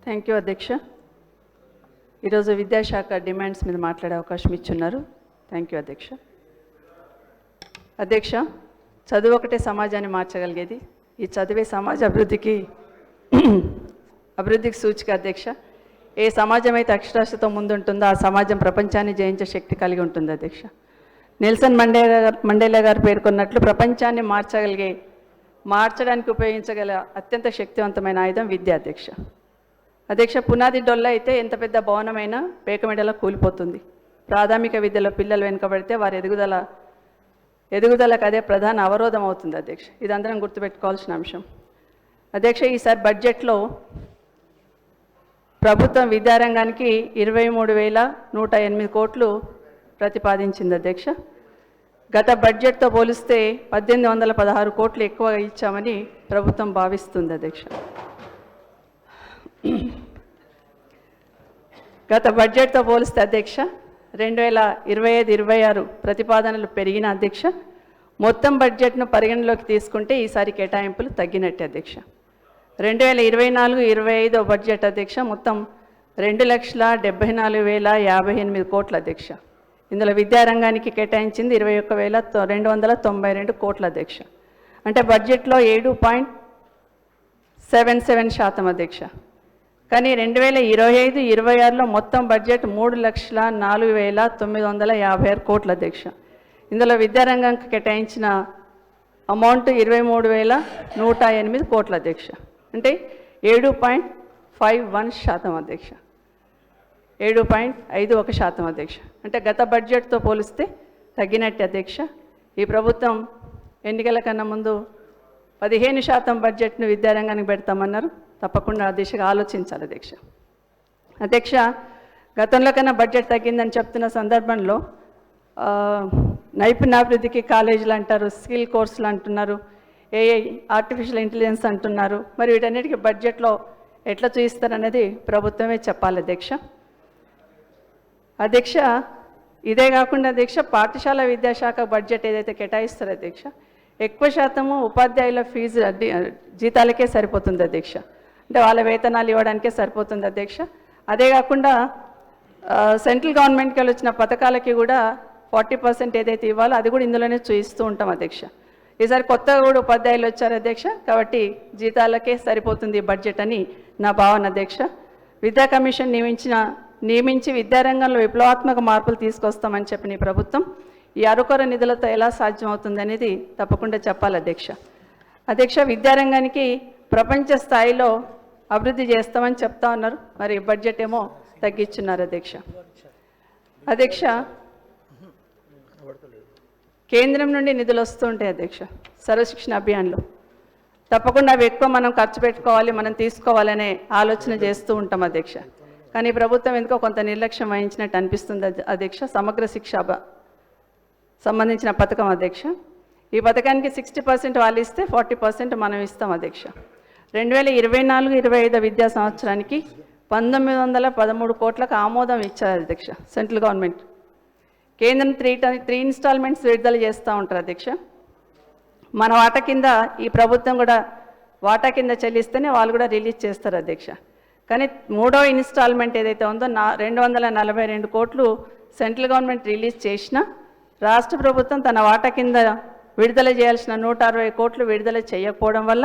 Thank you అధ్యక్ష. ఈరోజు విద్యాశాఖ డిమాండ్స్ మీద మాట్లాడే అవకాశం ఇచ్చున్నారు. థ్యాంక్ యూ అధ్యక్ష. అధ్యక్ష, చదువు ఒకటే సమాజాన్ని మార్చగలిగేది. ఈ చదివే సమాజ అభివృద్ధికి సూచిక అధ్యక్ష. ఏ సమాజం అయితే అక్షరాస్యతతో ముందుంటుందో ఆ సమాజం ప్రపంచాన్ని జయించే శక్తి కలిగి ఉంటుంది అధ్యక్ష. నెల్సన్ మండేలా గారు పేర్కొన్నట్లు ప్రపంచాన్ని మార్చడానికి ఉపయోగించగల అత్యంత శక్తివంతమైన ఆయుధం విద్య అధ్యక్ష. అధ్యక్ష, పునాది డొల్ల అయితే ఎంత పెద్ద భవనమైనా పేకమెడలో కూలిపోతుంది. ప్రాథమిక విద్యలో పిల్లలు వెనుకబడితే వారి ఎదుగుదలకు అదే ప్రధాన అవరోధం అవుతుంది అధ్యక్ష. ఇది అందరం గుర్తుపెట్టుకోవాల్సిన అంశం అధ్యక్ష. ఈసారి బడ్జెట్లో ప్రభుత్వం విద్యారంగానికి 23,108 కోట్లు ప్రతిపాదించింది అధ్యక్ష. గత బడ్జెట్తో పోలిస్తే 1816 కోట్లు ఎక్కువ ఇచ్చామని ప్రభుత్వం భావిస్తుంది అధ్యక్ష. గత బడ్జెట్తో పోలిస్తే అధ్యక్ష 2025-26 ప్రతిపాదనలు పెరిగిన అధ్యక్ష. మొత్తం బడ్జెట్ను పరిగణలోకి తీసుకుంటే ఈసారి కేటాయింపులు తగ్గినట్టే అధ్యక్ష. 2024-25 బడ్జెట్ అధ్యక్ష మొత్తం 2,74,058 కోట్ల అధ్యక్ష. ఇందులో విద్యారంగానికి కేటాయించింది 21,292 కోట్ల అధ్యక్ష. అంటే బడ్జెట్లో 7.77% అధ్యక్ష. కానీ 2025-26లో మొత్తం బడ్జెట్ 3,04,956 కోట్ల అధ్యక్ష. ఇందులో విద్యారంగానికి కేటాయించిన అమౌంట్ 23,108 కోట్ల అధ్యక్ష. అంటే 7.51% అధ్యక్ష. 7.51% అధ్యక్ష. అంటే గత బడ్జెట్తో పోలిస్తే తగ్గినట్టు అధ్యక్ష. ఈ ప్రభుత్వం ఎన్నికల కన్నా ముందు 15% బడ్జెట్ను విద్యారంగానికి పెడతామన్నారు. తప్పకుండా ఆ దిశగా ఆలోచించాలి అధ్యక్ష. అధ్యక్ష, గతంలో కన్నా బడ్జెట్ తగ్గిందని చెప్తున్న సందర్భంలో నైపుణ్యాభివృద్ధికి కాలేజీలు అంటారు, స్కిల్ కోర్సులు అంటున్నారు, ఏఐ ఆర్టిఫిషియల్ ఇంటెలిజెన్స్ అంటున్నారు. మరి వీటన్నిటికీ బడ్జెట్లో ఎట్లా చూయిస్తారనేది ప్రభుత్వమే చెప్పాలి అధ్యక్ష. అధ్యక్ష, ఇదే కాకుండా అధ్యక్ష పాఠశాల విద్యాశాఖ బడ్జెట్ ఏదైతే కేటాయిస్తారో అధ్యక్ష ఎక్కువ శాతము ఉపాధ్యాయుల ఫీజు జీతాలకే సరిపోతుంది అధ్యక్ష. అంటే వాళ్ళ వేతనాలు ఇవ్వడానికే సరిపోతుంది అధ్యక్ష. అదే కాకుండా సెంట్రల్ గవర్నమెంట్కి వచ్చిన పథకాలకి కూడా 40% ఏదైతే ఇవ్వాలో అది కూడా ఇందులోనే చూయిస్తూ ఉంటాం అధ్యక్ష. ఈసారి కొత్తగా కూడా ఉపాధ్యాయులు వచ్చారు అధ్యక్ష. కాబట్టి జీతాలకే సరిపోతుంది బడ్జెట్ అని నా భావన అధ్యక్ష. విద్యా కమిషన్ నియమించి విద్యారంగంలో విప్లవాత్మక మార్పులు తీసుకొస్తామని చెప్పిన ఈ ప్రభుత్వం ఈ అరుకొర నిధులతో ఎలా సాధ్యమవుతుంది అనేది తప్పకుండా చెప్పాలి అధ్యక్ష. అధ్యక్ష, విద్యారంగానికి ప్రపంచ స్థాయిలో అభివృద్ధి చేస్తామని చెప్తా ఉన్నారు. మరి బడ్జెట్ ఏమో తగ్గించున్నారు అధ్యక్ష. అధ్యక్ష, కేంద్రం నుండి నిధులు వస్తూ ఉంటాయి అధ్యక్ష సర్వశిక్షణ అభియాన్లో. తప్పకుండా అవి ఎక్కువ మనం ఖర్చు పెట్టుకోవాలి, మనం తీసుకోవాలనే ఆలోచన చేస్తూ ఉంటాం అధ్యక్ష. కానీ ప్రభుత్వం ఎందుకో కొంత నిర్లక్ష్యం వహించినట్టు అనిపిస్తుంది అధ్యక్ష. సమగ్ర శిక్ష సంబంధించిన పథకం అధ్యక్ష. ఈ పథకానికి 60% వాళ్ళు ఇస్తే 40% మనం ఇస్తాం అధ్యక్ష. 2024-25 విద్యా సంవత్సరానికి 1913 కోట్లకు ఆమోదం ఇచ్చారు అధ్యక్ష సెంట్రల్ గవర్నమెంట్. కేంద్రం 3 ఇన్స్టాల్మెంట్స్ విడుదల చేస్తూ ఉంటారు అధ్యక్ష. మన వాటా కింద ఈ ప్రభుత్వం కూడా వాటా కింద చెల్లిస్తేనే వాళ్ళు కూడా రిలీజ్ చేస్తారు అధ్యక్ష. కానీ 3వ ఇన్స్టాల్మెంట్ ఏదైతే ఉందో 242 కోట్లు సెంట్రల్ గవర్నమెంట్ రిలీజ్ చేసినా రాష్ట్ర ప్రభుత్వం తన వాటా కింద విడుదల చేయాల్సిన 160 కోట్లు విడుదల చేయకపోవడం వల్ల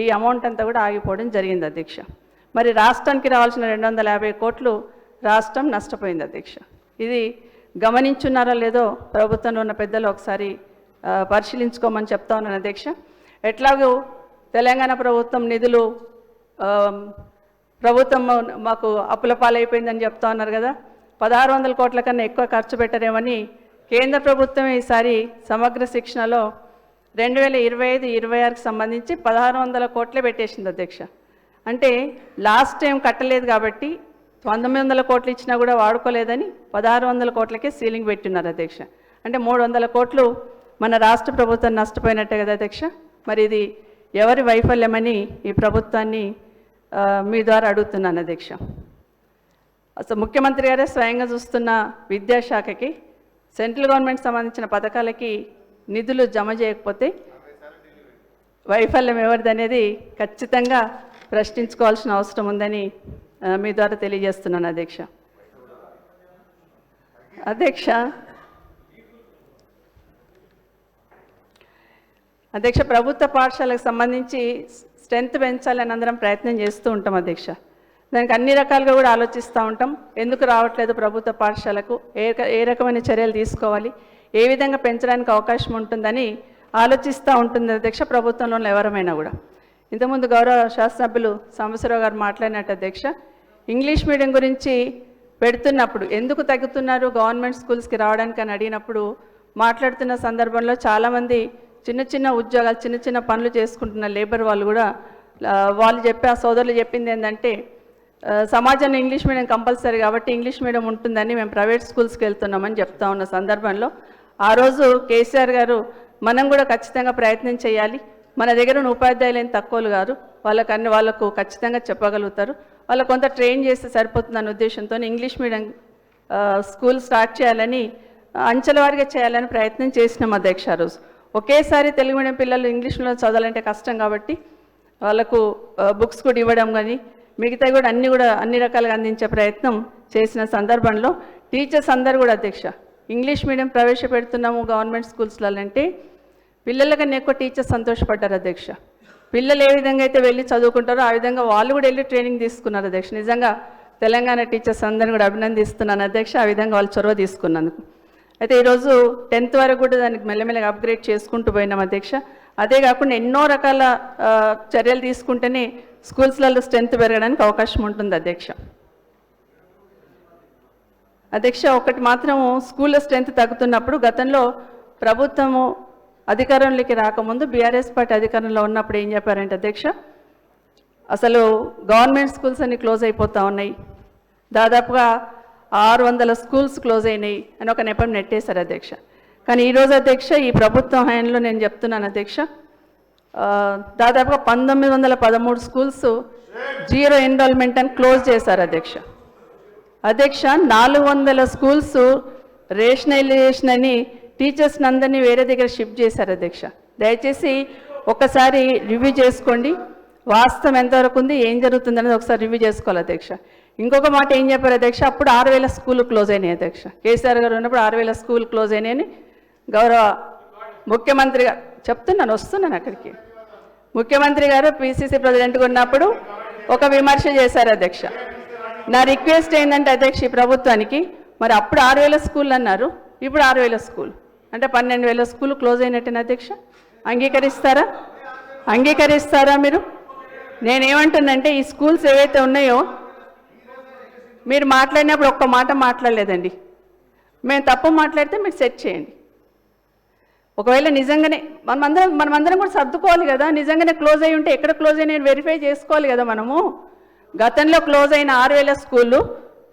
ఈ అమౌంట్ అంతా కూడా ఆగిపోవడం జరిగింది అధ్యక్ష. మరి రాష్ట్రానికి రావాల్సిన 250 కోట్లు రాష్ట్రం నష్టపోయింది అధ్యక్ష. ఇది గమనించున్నారో లేదో ప్రభుత్వంలో ఉన్న పెద్దలు ఒకసారి పరిశీలించుకోమని చెప్తా ఉన్నాను అధ్యక్ష. ఎట్లాగూ తెలంగాణ ప్రభుత్వం నిధులు ప్రభుత్వం మాకు అప్పుల పాలైపోయిందని చెప్తా ఉన్నారు కదా. 1600 కోట్ల కన్నా ఎక్కువ ఖర్చు పెట్టరేమని కేంద్ర ప్రభుత్వం ఈసారి సమగ్ర శిక్షణలో 2025-26కి సంబంధించి 1600 కోట్లే పెట్టేసింది అధ్యక్ష. అంటే లాస్ట్ టైం కట్టలేదు కాబట్టి 1900 కోట్లు ఇచ్చినా కూడా వాడుకోలేదని 1600 కోట్లకే సీలింగ్ పెట్టున్నారు అధ్యక్ష. అంటే 300 కోట్లు మన రాష్ట్ర ప్రభుత్వం నష్టపోయినట్టే కదా అధ్యక్ష. మరి ఇది ఎవరి వైఫల్యమని ఈ ప్రభుత్వాన్ని మీ ద్వారా అడుగుతున్నాను అధ్యక్ష. అసలు ముఖ్యమంత్రి గారే స్వయంగా చూస్తున్న విద్యాశాఖకి సెంట్రల్ గవర్నమెంట్ సంబంధించిన పథకాలకి నిధులు జమ చేయకపోతే వైఫల్యం ఎవరిది అనేది ఖచ్చితంగా ప్రశ్నించుకోవాల్సిన అవసరం ఉందని మీ ద్వారా తెలియజేస్తున్నాను అధ్యక్ష. అధ్యక్ష ప్రభుత్వ పాఠశాలకు సంబంధించి స్ట్రెంత్ పెంచాలని అందరం ప్రయత్నం చేస్తూ ఉంటాం అధ్యక్ష. దానికి అన్ని రకాలుగా కూడా ఆలోచిస్తూ ఉంటాం. ఎందుకు రావట్లేదు ప్రభుత్వ పాఠశాలకు, ఏ రకమైన చర్యలు తీసుకోవాలి, ఏ విధంగా పెంచడానికి అవకాశం ఉంటుందని ఆలోచిస్తూ ఉంటుంది అధ్యక్ష ప్రభుత్వంలో ఎవరమైనా కూడా. ఇంతకుముందు గౌరవ శాసనసభ్యులు సాంబశివరావు గారు మాట్లాడినట్టు అధ్యక్ష, ఇంగ్లీష్ మీడియం గురించి పెడుతున్నప్పుడు ఎందుకు తగ్గుతున్నారు గవర్నమెంట్ స్కూల్స్కి రావడానికి అని అడిగినప్పుడు మాట్లాడుతున్న సందర్భంలో చాలామంది చిన్న చిన్న ఉద్యోగాలు, చిన్న చిన్న పనులు చేసుకుంటున్న లేబర్ వాళ్ళు కూడా వాళ్ళు ఆ సోదరులు చెప్పింది ఏంటంటే సమాజంలో ఇంగ్లీష్ మీడియం కంపల్సరీ కాబట్టి ఇంగ్లీష్ మీడియం ఉంటుందని మేము ప్రైవేట్ స్కూల్స్కి వెళ్తున్నామని చెప్తా ఉన్న సందర్భంలో ఆ రోజు కేసీఆర్ గారు మనం కూడా ఖచ్చితంగా ప్రయత్నం చేయాలి, మన దగ్గర ఉన్న ఉపాధ్యాయులు ఏం తక్కువలు కాదు, వాళ్ళకు ఖచ్చితంగా చెప్పగలుగుతారు, వాళ్ళకు కొంత ట్రైన్ చేస్తే సరిపోతుందన్న ఉద్దేశంతో ఇంగ్లీష్ మీడియం స్కూల్ స్టార్ట్ చేయాలని అంచెల వారీగా చేయాలని ప్రయత్నం చేసినాం అధ్యక్ష. ఆ రోజు ఒకేసారి తెలుగు మీడియం పిల్లలు ఇంగ్లీష్ మీడియం చదవాలంటే కష్టం కాబట్టి వాళ్ళకు బుక్స్ కూడా ఇవ్వడం కానీ మిగతా కూడా అన్ని రకాలుగా అందించే ప్రయత్నం చేసిన సందర్భంలో టీచర్స్ అందరూ కూడా అధ్యక్ష ఇంగ్లీష్ మీడియం ప్రవేశపెడుతున్నాము గవర్నమెంట్ స్కూల్స్లలో అంటే పిల్లలకన్నా ఎక్కువ టీచర్స్ సంతోషపడ్డారు అధ్యక్ష. పిల్లలు ఏ విధంగా అయితే వెళ్ళి చదువుకుంటారో ఆ విధంగా వాళ్ళు కూడా వెళ్ళి ట్రైనింగ్ తీసుకున్నారు అధ్యక్ష. నిజంగా తెలంగాణ టీచర్స్ అందరిని కూడా అభినందిస్తున్నాను అధ్యక్ష, ఆ విధంగా వాళ్ళు చొరవ తీసుకున్నందుకు. అయితే ఈరోజు 10th వరకు కూడా దానికి మెల్లమెల్లగా అప్గ్రేడ్ చేసుకుంటూ పోయినాం అధ్యక్ష. అదే కాకుండా ఎన్నో రకాల చర్యలు తీసుకుంటేనే స్కూల్స్లలో స్ట్రెంత్ పెరగడానికి అవకాశం ఉంటుంది అధ్యక్ష. ఒకటి మాత్రం స్కూల్లో స్ట్రెంత్ తగ్గుతున్నప్పుడు గతంలో ప్రభుత్వము అధికారంలోకి రాకముందు బీఆర్ఎస్ పార్టీ అధికారంలో ఉన్నప్పుడు ఏం చెప్పారంటే అధ్యక్ష, అసలు గవర్నమెంట్ స్కూల్స్ అన్ని క్లోజ్ అయిపోతూ ఉన్నాయి, దాదాపుగా 600 స్కూల్స్ క్లోజ్ అయినాయి అని ఒక నెపం నెట్టేశారు అధ్యక్ష. కానీ ఈరోజు అధ్యక్ష ఈ ప్రభుత్వం హయాంలో నేను చెప్తున్నాను అధ్యక్ష, దాదాపుగా 1913 స్కూల్స్ జీరో ఎన్రోల్మెంట్ అని క్లోజ్ చేశారు అధ్యక్ష. 400 స్కూల్స్ రేషనలైజేషన్ అని టీచర్స్ని అందరినీ వేరే దగ్గర షిఫ్ట్ చేశారు అధ్యక్ష. దయచేసి ఒకసారి రివ్యూ చేసుకోండి, వాస్తవం ఎంతవరకు ఉంది, ఏం జరుగుతుంది అనేది ఒకసారి రివ్యూ చేసుకోవాలి అధ్యక్ష. ఇంకొక మాట ఏం చెప్పారు అధ్యక్ష, అప్పుడు 6000 స్కూళ్ళు క్లోజ్ అయినాయి అధ్యక్ష. కేసీఆర్ గారు ఉన్నప్పుడు 6000 స్కూల్ క్లోజ్ అయినాయని గౌరవ ముఖ్యమంత్రి గారు వస్తున్నాను అక్కడికి. ముఖ్యమంత్రి గారు పిసిసి ప్రెసిడెంట్గా ఉన్నప్పుడు ఒక విమర్శ చేశారు అధ్యక్ష. నా రిక్వెస్ట్ ఏంటంటే అధ్యక్ష ఈ ప్రభుత్వానికి, మరి అప్పుడు 6000 స్కూళ్ళు అన్నారు, ఇప్పుడు 6000 స్కూల్ అంటే 12000 స్కూల్ క్లోజ్ అయినట్టేనా అధ్యక్ష? అంగీకరిస్తారా మీరు? నేనేమంటున్నంటే ఈ స్కూల్స్ ఏవైతే ఉన్నాయో మీరు మాట్లాడినప్పుడు ఒక్క మాట మాట్లాడలేదండి. మేము తప్పు మాట్లాడితే మీరు సెట్ చేయండి. ఒకవేళ నిజంగానే మనమందరం కూడా సర్దుకోవాలి కదా, నిజంగానే క్లోజ్ అయ్యి ఉంటే ఎక్కడ క్లోజ్ అయినా వెరిఫై చేసుకోవాలి కదా మనము. గతంలో క్లోజ్ అయిన 6000 స్కూళ్ళు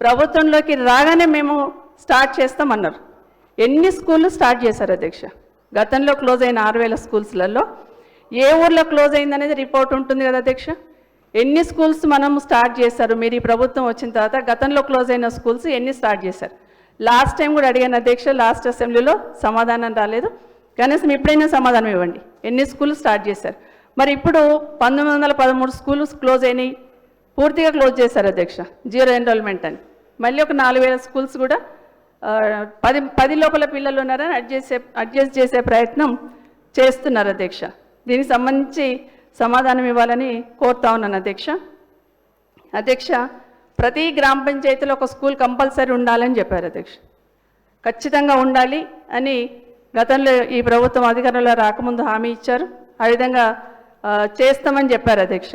ప్రభుత్వంలోకి రాగానే మేము స్టార్ట్ చేస్తామన్నారు. ఎన్ని స్కూళ్ళు స్టార్ట్ చేశారు అధ్యక్ష? గతంలో క్లోజ్ అయిన 6000 స్కూల్స్లలో ఏ ఊర్లో క్లోజ్ అయిందనేది రిపోర్ట్ ఉంటుంది కదా అధ్యక్ష. ఎన్ని స్కూల్స్ మనం స్టార్ట్ చేశారు మీరు ఈ ప్రభుత్వం వచ్చిన తర్వాత? గతంలో క్లోజ్ అయిన స్కూల్స్ ఎన్ని స్టార్ట్ చేశారు? లాస్ట్ టైం కూడా అడిగాను అధ్యక్ష, లాస్ట్ అసెంబ్లీలో సమాధానం రాలేదు. కనీసం ఇప్పుడైనా సమాధానం ఇవ్వండి, ఎన్ని స్కూల్ స్టార్ట్ చేశారు? మరి ఇప్పుడు 1913 స్కూల్స్ క్లోజ్ అయినాయి, పూర్తిగా క్లోజ్ చేశారు అధ్యక్ష, జీరో ఎన్రోల్మెంట్ అని. మళ్ళీ ఒక 4000 స్కూల్స్ కూడా 10 లోపల పిల్లలు ఉన్నారని అడ్జస్ట్ చేసే ప్రయత్నం చేస్తున్నారు అధ్యక్ష. దీనికి సంబంధించి సమాధానం ఇవ్వాలని కోరుతా ఉన్నాను అధ్యక్ష. ప్రతి గ్రామ పంచాయతీలో ఒక స్కూల్ కంపల్సరీ ఉండాలని చెప్పారు అధ్యక్ష. ఖచ్చితంగా ఉండాలి అని గతంలో ఈ ప్రభుత్వం అధికారంలో రాకముందు హామీ ఇచ్చారు, ఆ విధంగా చేస్తామని చెప్పారు అధ్యక్ష.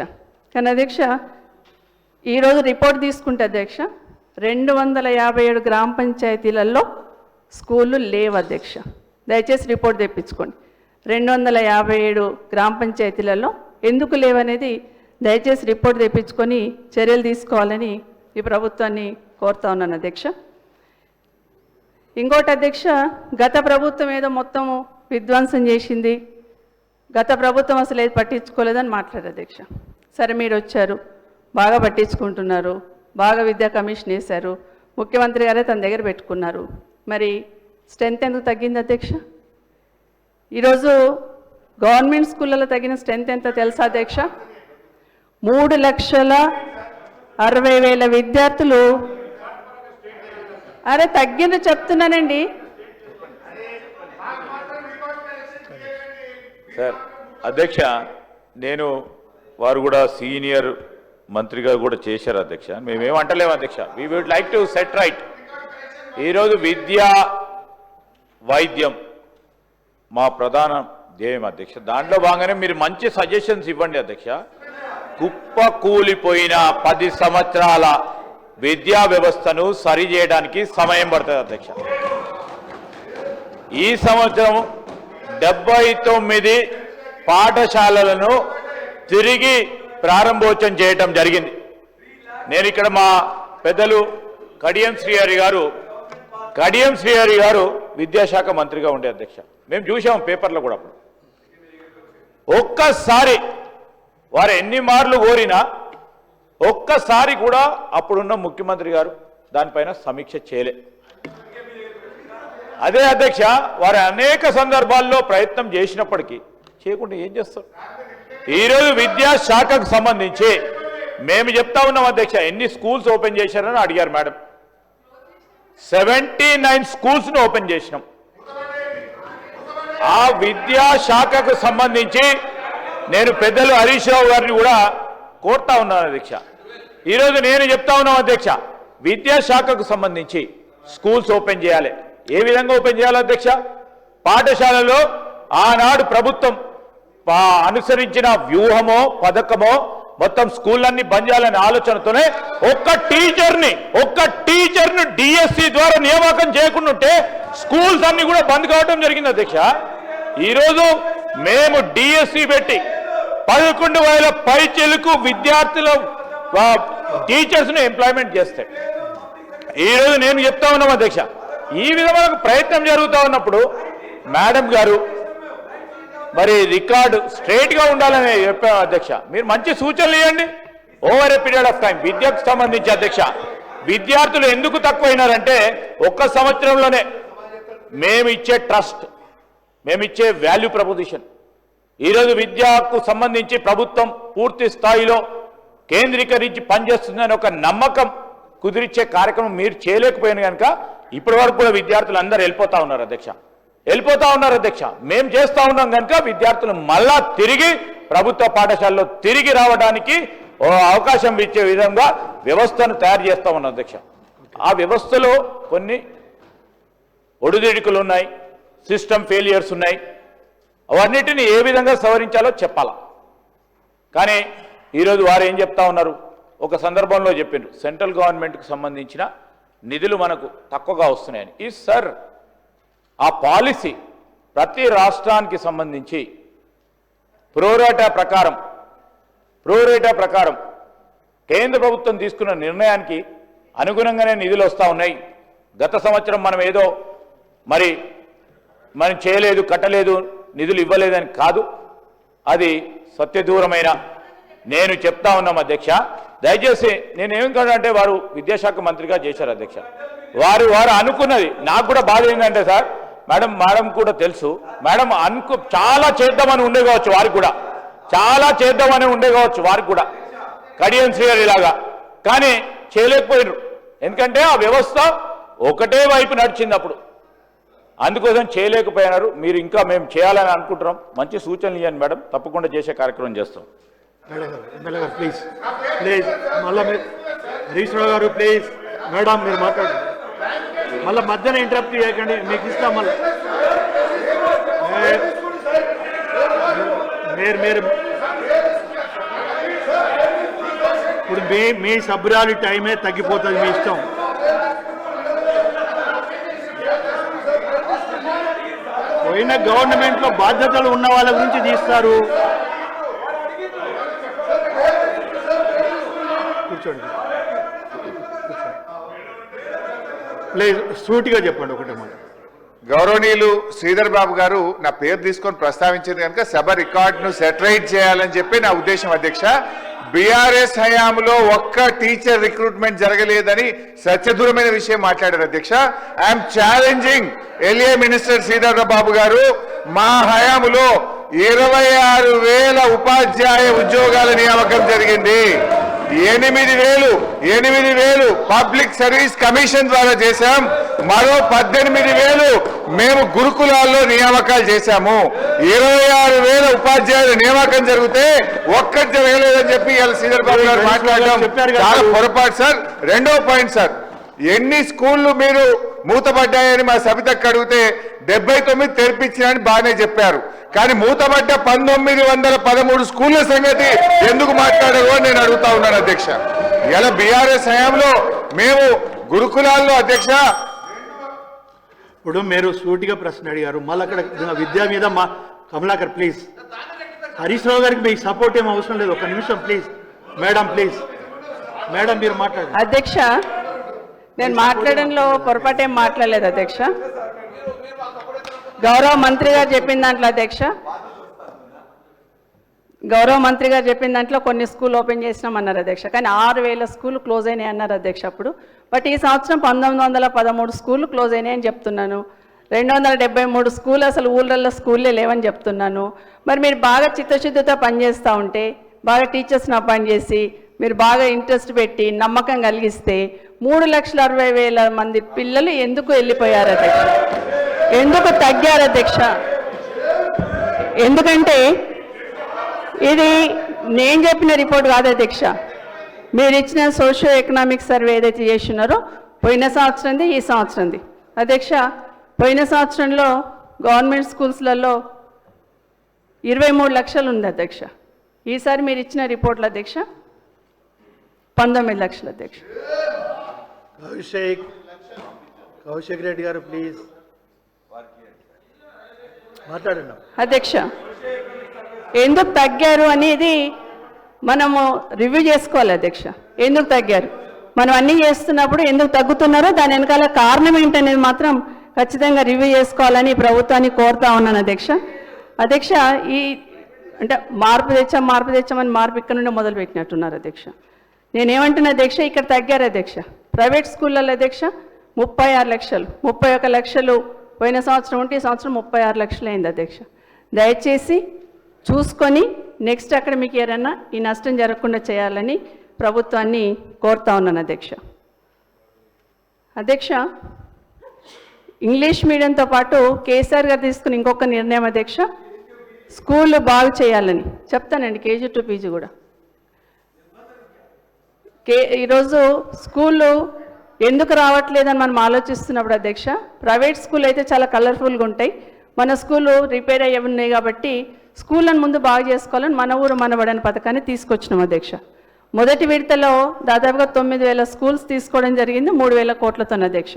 కానీ అధ్యక్ష ఈరోజు రిపోర్ట్ తీసుకుంటే అధ్యక్ష 257 గ్రామ పంచాయతీలలో స్కూళ్ళు లేవు అధ్యక్ష. దయచేసి రిపోర్ట్ తెప్పించుకోండి. 257 గ్రామ పంచాయతీలలో ఎందుకు లేవనేది దయచేసి రిపోర్ట్ తెప్పించుకొని చర్యలు తీసుకోవాలని ఈ ప్రభుత్వాన్ని కోరుతా ఉన్నాను అధ్యక్ష. ఇంకోటి అధ్యక్ష, గత ప్రభుత్వం ఏదో మొత్తం విధ్వంసం చేసింది, గత ప్రభుత్వం అసలు ఏది పట్టించుకోలేదని మాట్లాడారు అధ్యక్ష. సరే మీరు వచ్చారు, బాగా పట్టించుకుంటున్నారు, బాగా విద్యా కమిషన్ వేశారు, ముఖ్యమంత్రి గారే తన దగ్గర పెట్టుకున్నారు, మరి స్ట్రెంత్ ఎందుకు తగ్గింది అధ్యక్ష? ఈరోజు గవర్నమెంట్ స్కూళ్ళలో తగిన స్ట్రెంత్ ఎంత తెలుసా అధ్యక్ష? 3,00,000 60,000 విద్యార్థులు. అరే తగ్గింది చెప్తున్నానండి. సార్ అధ్యక్ష, నేను వారు కూడా సీనియర్ మంత్రిగా కూడా చేశారు అధ్యక్ష. మేమేమంటలేము అధ్యక్ష. We would like to set right. ఈరోజు విద్య వైద్యం మా ప్రధాన ధ్యేయం అధ్యక్ష. దాంట్లో భాగంగానే మీరు మంచి సజెషన్స్ ఇవ్వండి అధ్యక్ష. కుప్ప కూలిపోయిన 10 సంవత్సరాల విద్యా వ్యవస్థను సరిచేయడానికి సమయం పడుతుంది అధ్యక్ష. ఈ సంవత్సరం 79 పాఠశాలలను తిరిగి ప్రారంభోత్సవం చేయటం జరిగింది. నేను ఇక్కడ మా పెద్దలు కడియం శ్రీహరి గారు విద్యాశాఖ మంత్రిగా ఉండే అధ్యక్ష. మేము చూసాం పేపర్లో కూడా. అప్పుడు ఒక్కసారి వారు ఎన్ని మార్లు కోరినా ఒక్కసారి కూడా అప్పుడున్న ముఖ్యమంత్రి గారు దానిపైన సమీక్ష చేయలే. అదే అధ్యక్ష, వారు అనేక సందర్భాల్లో ప్రయత్నం చేసినప్పటికీ చేయకుండా ఏం చేస్తారు? ఈరోజు విద్యాశాఖకు సంబంధించి మేము చెప్తా ఉన్నాం అధ్యక్ష. ఎన్ని స్కూల్స్ ఓపెన్ చేశారని అడిగారు మేడం. 79 స్కూల్స్ను ఓపెన్ చేసినాం. ఆ విద్యాశాఖకు సంబంధించి నేను పెద్దలు హరీష్ రావు గారిని కూడా కోరుతా ఉన్నాను అధ్యక్ష. ఈరోజు నేను చెప్తా ఉన్నాం అధ్యక్ష, విద్యాశాఖకు సంబంధించి స్కూల్స్ ఓపెన్ చేయాలి. ఏ విధంగా ఓపెన్ చేయాలి అధ్యక్ష? పాఠశాలలో ఆనాడు ప్రభుత్వం అనుసరించిన వ్యూహమో పథకమో మొత్తం స్కూళ్ళన్నీ బంద్ చేయాలనే ఆలోచనతోనే ఒక్క టీచర్ను డిఎస్సి ద్వారా నియామకం చేయకుండా ఉంటే స్కూల్స్ అన్ని కూడా బంద్ కావడం జరిగింది అధ్యక్ష. ఈరోజు మేము డిఎస్సి పెట్టి 11,000 పైచిలకు విద్యార్థుల టీచర్స్ను ఎంప్లాయ్మెంట్ చేస్తాయి. ఈరోజు నేను చెప్తా ఉన్నాం అధ్యక్ష, ఈ విధమైన ప్రయత్నం జరుగుతూ ఉన్నప్పుడు మేడం గారు మరి రికార్డు స్ట్రైట్గా ఉండాలని చెప్పాను అధ్యక్ష. మీరు మంచి సూచనలు ఇవ్వండి. Over a period of time విద్యకు సంబంధించి అధ్యక్ష, విద్యార్థులు ఎందుకు తక్కువైనారంటే ఒక్క సంవత్సరంలోనే మేము ఇచ్చే ట్రస్ట్, మేము ఇచ్చే వాల్యూ ప్రపోజిషన్, ఈరోజు విద్యకు సంబంధించి ప్రభుత్వం పూర్తి స్థాయిలో కేంద్రీకరించి పనిచేస్తుందని ఒక నమ్మకం కుదిరిచ్చే కార్యక్రమం మీరు చేయలేకపోయిన కనుక ఇప్పటి వరకు కూడా విద్యార్థులు అందరూ వెళ్ళిపోతా ఉన్నారు అధ్యక్ష. మేము చేస్తా ఉన్నాం కనుక విద్యార్థులు మళ్ళా తిరిగి ప్రభుత్వ పాఠశాలలో తిరిగి రావడానికి అవకాశం ఇచ్చే విధంగా వ్యవస్థను తయారు చేస్తా ఉన్నాం అధ్యక్ష. ఆ వ్యవస్థలో కొన్ని ఒడిదుడుకులు ఉన్నాయి, సిస్టమ్ ఫెయిలియర్స్ ఉన్నాయి. అవన్నిటిని ఏ విధంగా సవరించాలో చెప్పాలా. కానీ ఈరోజు వారు ఏం చెప్తా ఉన్నారు? ఒక సందర్భంలో చెప్పిండ్రు సెంట్రల్ గవర్నమెంట్కి సంబంధించిన నిధులు మనకు తక్కువగా వస్తున్నాయని. ఈ సార్ ఆ పాలసీ ప్రతి రాష్ట్రానికి సంబంధించి ప్రోరేటా ప్రకారం కేంద్ర ప్రభుత్వం తీసుకున్న నిర్ణయానికి అనుగుణంగానే నిధులు వస్తూ ఉన్నాయి. గత సంవత్సరం మనం ఏదో మనం చేయలేదు, కట్టలేదు, నిధులు ఇవ్వలేదని కాదు, అది సత్యదూరమైన నేను చెప్తా ఉన్నాం అధ్యక్ష. దయచేసి నేనేమంటానంటే వారు విద్యాశాఖ మంత్రిగా చేశారు అధ్యక్ష. వారు అనుకున్నది నాకు కూడా బాధ ఏంటంటే సార్, మేడం కూడా తెలుసు, మేడం చాలా చేద్దామని ఉండే కావచ్చు వారికి కూడా కడియం శ్రీహరి లాగా, కానీ చేయలేకపోయినారు. ఎందుకంటే ఆ వ్యవస్థ ఒకటే వైపు నడిచింది అప్పుడు, అందుకోసం చేయలేకపోయినారు. మీరు ఇంకా మేము చేయాలని అనుకుంటున్నాం. మంచి సూచనలు ఇవ్వండి మేడం, తప్పకుండా చేసే కార్యక్రమం చేస్తాం. ప్లీజ్ మళ్ళీ హరీష్ రావు గారు ప్లీజ్. మేడం మీరు మాట్లాడండి, మళ్ళీ మధ్యన ఇంటరప్ట్ చేయకండి, మీకు ఇస్తాం. మళ్ళీ మీరు ఇప్పుడు మీ సభ్యురాలి టైమే తగ్గిపోతుంది, మీ ఇష్టం. పోయిన గవర్నమెంట్లో బాధ్యతలు ఉన్న వాళ్ళ గురించి తీస్తారు. కూర్చోండి ప్లీజ్, సూటిగా చెప్పండి ఒకటే మాట. గౌరవనీయులు శ్రీధర్ బాబు గారు నా పేరు తీసుకొని ప్రస్తావించింది కనుక సభ రికార్డును సెటరైట్ చేయాలని చెప్పి నా ఉద్దేశం అధ్యక్ష. బీఆర్ఎస్ హయాంలో ఒక్క టీచర్ రిక్రూట్మెంట్ జరగలేదని సత్యదూరమైన విషయం మాట్లాడారు అధ్యక్ష. I'm challenging LA minister Sridhar Babu గారు, మా హయాంలో 26,000 ఉపాధ్యాయ ఉద్యోగాల నియామకం జరిగింది. 8,000 పబ్లిక్ సర్వీస్ కమిషన్ ద్వారా చేశాం. మరో 18,000 మేము గురుకులాల్లో నియామకాలు చేశాము. 26,000 ఉపాధ్యాయుల నియామకం జరిగితే ఒక్కటి జరగలేదని చెప్పి ఇవాళ శ్రీధర్ బాబు గారు మాట్లాడడం చాలా పొరపాటు సార్. రెండో పాయింట్ సార్, ఎన్ని స్కూళ్లు మీరు మూతపడ్డాయని మా సబితకు అడిగితే 79 తెరిపించారని బాగానే చెప్పారు. కానీ మూతపడ్డ 1913 స్కూళ్ల సంగతి ఎందుకు మాట్లాడరు అని నేను అడుగుతా ఉన్నాను అధ్యక్ష. ఇలా బీఆర్ఎస్ హయాంలో మేము గురుకులాల్లో అధ్యక్ష. ఇప్పుడు మీరు సూటిగా ప్రశ్న అడిగారు, మళ్ళీ అక్కడ విద్య మీద మా కమలాకర్ ప్లీజ్, హరీష్ రావు గారికి మీ సపోర్ట్ ఏం అవసరం లేదు. ఒక నిమిషం ప్లీజ్ మేడం, ప్లీజ్ మేడం మీరు మాట్లాడండి. అధ్యక్ష, నేను మాట్లాడడంలో పొరపాటు ఏం మాట్లాడలేదు అధ్యక్ష. గౌరవ మంత్రి గారు చెప్పిన దాంట్లో అధ్యక్ష, గౌరవ మంత్రి గారు చెప్పిన దాంట్లో కొన్ని స్కూల్ ఓపెన్ చేసినామన్నారు అధ్యక్ష. కానీ 6,000 స్కూల్ క్లోజ్ అయినాయి అన్నారు అధ్యక్ష అప్పుడు. బట్ ఈ సంవత్సరం 1913 స్కూళ్ళు క్లోజ్ అయినాయని చెప్తున్నాను. 273 స్కూల్ అసలు ఊళ్ళల్లో స్కూల్లే లేవని చెప్తున్నాను. మరి మీరు బాగా చిత్తశుద్ధితో పనిచేస్తూ ఉంటే, బాగా టీచర్స్ని అపాయింట్ చేసి, మీరు బాగా ఇంట్రెస్ట్ పెట్టి నమ్మకం కలిగిస్తే 3,60,000 మంది పిల్లలు ఎందుకు వెళ్ళిపోయారు అధ్యక్ష? ఎందుకు తగ్గారు అధ్యక్ష? ఎందుకంటే ఇది నేను చెప్పిన రిపోర్ట్ కాదు అధ్యక్ష. మీరు ఇచ్చిన సోషియో ఎకనామిక్ సర్వే ఏదైతే చేస్తున్నారో పోయిన సంవత్సరంది, ఈ సంవత్సరంది అధ్యక్ష. పోయిన సంవత్సరంలో గవర్నమెంట్ స్కూల్స్లలో 23 లక్షలు ఉంది అధ్యక్ష. ఈసారి మీరు ఇచ్చిన రిపోర్ట్లు అధ్యక్ష 19 లక్షలు అధ్యక్ష. కౌశిక్ రెడ్డి గారు ప్లీజ్ మాట్లాడండి అధ్యక్ష. ఎందుకు తగ్గారు అనేది మనము రివ్యూ చేసుకోవాలి అధ్యక్ష. ఎందుకు తగ్గారు, మనం అన్నీ చేస్తున్నప్పుడు ఎందుకు తగ్గుతున్నారో దాని వెనకాల కారణం ఏంటనేది మాత్రం ఖచ్చితంగా రివ్యూ చేసుకోవాలని ప్రభుత్వాన్ని కోరుతా ఉన్నాను అధ్యక్ష. అధ్యక్ష, ఈ అంటే మార్పు తెచ్చామని మార్పు ఇక్కడ నుండి మొదలు పెట్టినట్టున్నారు అధ్యక్ష. నేనేమంటున్నా అధ్యక్ష, ఇక్కడ తగ్గారు అధ్యక్ష. ప్రైవేట్ స్కూళ్ళల్లో అధ్యక్ష 36 లక్షలు, 31 లక్షలు పోయిన సంవత్సరం ఉంటే ఈ సంవత్సరం 36 లక్షలు అయింది అధ్యక్ష. దయచేసి చూసుకొని నెక్స్ట్ అకాడమిక్ ఇయర్ అన్నా ఈ నష్టం జరగకుండా చేయాలని ప్రభుత్వాన్ని కోరుతా ఉన్నాను అధ్యక్ష. అధ్యక్ష, ఇంగ్లీష్ మీడియంతో పాటు కేసీఆర్ గారు తీసుకుని ఇంకొక నిర్ణయం అధ్యక్ష, స్కూళ్ళు బాగు చేయాలని చెప్తానండి. కేజీ టు పీజీ కూడా ఈరోజు స్కూళ్ళు ఎందుకు రావట్లేదని మనం ఆలోచిస్తున్నప్పుడు అధ్యక్ష, ప్రైవేట్ స్కూల్ అయితే చాలా కలర్ఫుల్గా ఉంటాయి. మన స్కూలు రిపేర్ అయ్యి ఉన్నాయి కాబట్టి స్కూళ్ళను ముందు బాగు చేసుకోవాలని మన ఊరు మనబడని పథకాన్ని తీసుకొచ్చినాం అధ్యక్ష. మొదటి విడతలో దాదాపుగా 9,000 స్కూల్స్ తీసుకోవడం జరిగింది 3,000 కోట్లతో అధ్యక్ష.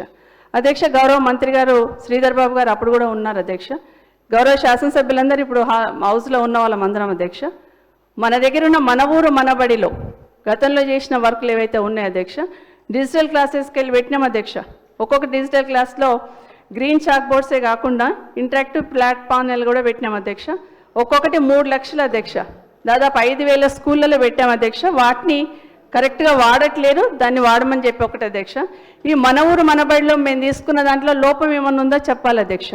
అధ్యక్ష, గౌరవ మంత్రి గారు శ్రీధర్ బాబు గారు అప్పుడు కూడా ఉన్నారు అధ్యక్ష. గౌరవ శాసనసభ్యులందరూ ఇప్పుడు హౌస్లో ఉన్న వాళ్ళమందరం అధ్యక్ష. మన దగ్గర ఉన్న మన ఊరు మనబడిలో గతంలో చేసిన వర్క్లు ఏవైతే ఉన్నాయో అధ్యక్ష, డిజిటల్ క్లాసెస్కి వెళ్ళి పెట్టినాం అధ్యక్ష. ఒక్కొక్క డిజిటల్ క్లాస్లో గ్రీన్ చాక్ బోర్డ్సే కాకుండా ఇంటరాక్టివ్ ఫ్లాట్ పానెల్ కూడా పెట్టినాం అధ్యక్ష. ఒక్కొక్కటి 3 లక్షలు అధ్యక్ష. దాదాపు 5,000 స్కూళ్ళలో పెట్టాం అధ్యక్ష. వాటిని కరెక్ట్గా వాడట్లేరు, దాన్ని వాడమని చెప్పి ఒకటి అధ్యక్ష. ఈ మన ఊరు మనబడిలో మేము తీసుకున్న దాంట్లో లోపం ఏమన్నా ఉందో చెప్పాలి అధ్యక్ష.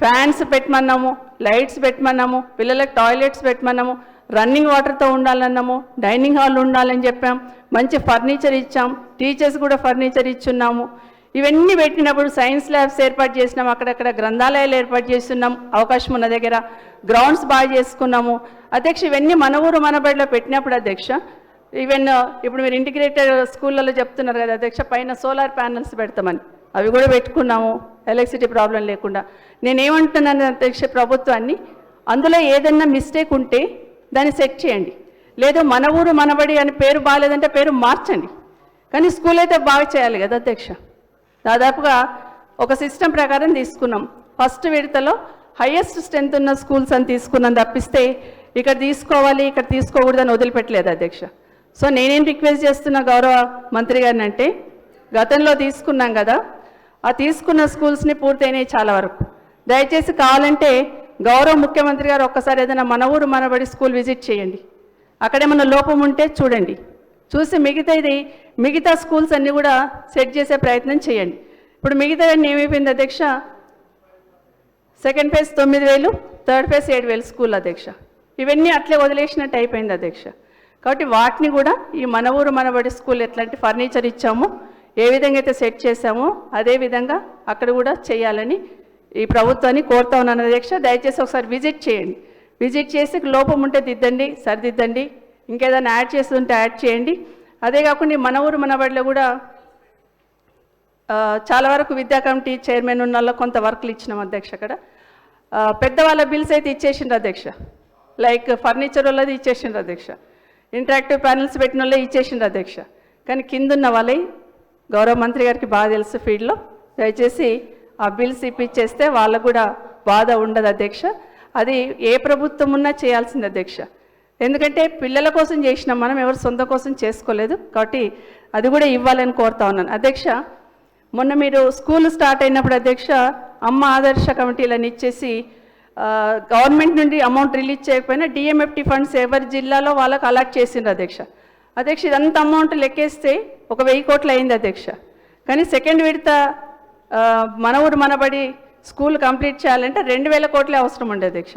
ఫ్యాన్స్ పెట్టమన్నాము, లైట్స్ పెట్టమన్నాము, పిల్లలకు టాయిలెట్స్ పెట్టమన్నాము, రన్నింగ్ వాటర్తో ఉండాలన్నాము, డైనింగ్ హాల్ ఉండాలని చెప్పాం, మంచి ఫర్నిచర్ ఇచ్చాం, టీచర్స్ కూడా ఫర్నిచర్ ఇచ్చున్నాము. ఇవన్నీ పెట్టినప్పుడు సైన్స్ ల్యాబ్స్ ఏర్పాటు చేసినాం, అక్కడక్కడ గ్రంథాలయాలు ఏర్పాటు చేస్తున్నాం, అవకాశం ఉన్న దగ్గర గ్రౌండ్స్ బాగా చేసుకున్నాము అధ్యక్ష. ఇవన్నీ మన ఊరు మనబడిలో పెట్టినప్పుడు అధ్యక్ష, ఈవెన్ ఇప్పుడు మీరు ఇంటిగ్రేటెడ్ స్కూళ్ళలో చెప్తున్నారు కదా అధ్యక్ష, పైన సోలార్ ప్యానల్స్ పెడతామని, అవి కూడా పెట్టుకున్నాము ఎలక్ట్రిసిటీ ప్రాబ్లం లేకుండా. నేనేమంటున్నాను అధ్యక్ష, ప్రభుత్వాన్ని అందులో ఏదన్నా మిస్టేక్ ఉంటే దాన్ని సెట్ చేయండి, లేదు మన ఊరు మనబడి అని పేరు బాగాలేదంటే పేరు మార్చండి, కానీ స్కూల్ అయితే బాగా చేయాలి కదా అధ్యక్ష. దాదాపుగా ఒక సిస్టమ్ ప్రకారం తీసుకున్నాం. ఫస్ట్ విడతలో హైయెస్ట్ స్ట్రెంత్ ఉన్న స్కూల్స్ అని తీసుకున్నాం తప్పిస్తే ఇక్కడ తీసుకోవాలి ఇక్కడ తీసుకోకూడదని వదిలిపెట్టలేదు అధ్యక్ష. సో నేనేం రిక్వెస్ట్ చేస్తున్న గౌరవ మంత్రి గారిని అంటే, గతంలో తీసుకున్నాం కదా, ఆ తీసుకున్న స్కూల్స్ని పూర్తయినాయి చాలా వరకు. దయచేసి కావాలంటే గౌరవ ముఖ్యమంత్రి గారు ఒక్కసారి ఏదైనా మన ఊరు మనబడి స్కూల్ విజిట్ చేయండి, అక్కడేమన్నా లోపం ఉంటే చూడండి, చూసి మిగతా స్కూల్స్ అన్నీ కూడా సెట్ చేసే ప్రయత్నం చేయండి. ఇప్పుడు మిగతా ఏమైపోయింది అధ్యక్ష, second phase 9,000, third phase 7,000 school అధ్యక్ష. ఇవన్నీ అట్లే వదిలేసినట్టు అయిపోయింది అధ్యక్ష. కాబట్టి వాటిని కూడా ఈ మన ఊరు మనబడి స్కూల్ ఎట్లాంటి ఫర్నిచర్ ఇచ్చామో, ఏ విధంగా అయితే సెట్ చేశామో అదే విధంగా అక్కడ కూడా చేయాలని ఈ ప్రభుత్వాన్ని కోరుతా ఉన్నాను అధ్యక్ష. దయచేసి ఒకసారి విజిట్ చేయండి. విజిట్ చేసి లోపం ఉంటే దిద్దండి, సరిదిద్దండి, ఇంకేదైనా యాడ్ చేసి ఉంటే యాడ్ చేయండి. అదే కాకుండా మన ఊరు మనబడిలో కూడా చాలా వరకు విద్యా కమిటీ చైర్మన్ ఉన్న వాళ్ళకి కొంత వర్క్లు ఇచ్చినాం అధ్యక్ష. అక్కడ పెద్దవాళ్ళ బిల్స్ అయితే ఇచ్చేసిండ్రు అధ్యక్ష. లైక్ ఫర్నిచర్ వాళ్ళది ఇచ్చేసిండ్రు అధ్యక్ష. ఇంటరాక్టివ్ ప్యానల్స్ పెట్టిన వాళ్ళే ఇచ్చేసిండ్రు అధ్యక్ష. కానీ కిందున్న వాళ్ళే గౌరవ మంత్రి గారికి బాగా తెలుసు ఫీల్డ్లో. దయచేసి ఆ బిల్స్ ఇప్పించేస్తే వాళ్ళకు కూడా బాధ ఉండదు అధ్యక్ష. అది ఏ ప్రభుత్వం ఉన్నా చేయాల్సింది అధ్యక్ష. ఎందుకంటే పిల్లల కోసం చేసినాం, మనం ఎవరు సొంత కోసం చేసుకోలేదు. కాబట్టి అది కూడా ఇవ్వాలని కోరుతా ఉన్నాను అధ్యక్ష. మొన్న మీరు స్కూల్ స్టార్ట్ అయినప్పుడు అధ్యక్ష అమ్మ ఆదర్శ కమిటీలను ఇచ్చేసి గవర్నమెంట్ నుండి అమౌంట్ రిలీజ్ చేయకపోయినా డిఎంఎఫ్టీ ఫండ్స్ ఎవరి జిల్లాలో వాళ్ళకు అలాట్ చేసిండ్రు అధ్యక్ష. అధ్యక్ష ఇదంతా అమౌంట్ లెక్కేస్తే 1,000 కోట్లు అయింది అధ్యక్ష. కానీ సెకండ్ విడత మన ఊరు మనబడి స్కూల్ కంప్లీట్ చేయాలంటే 2,000 కోట్లే అవసరం ఉండే అధ్యక్ష.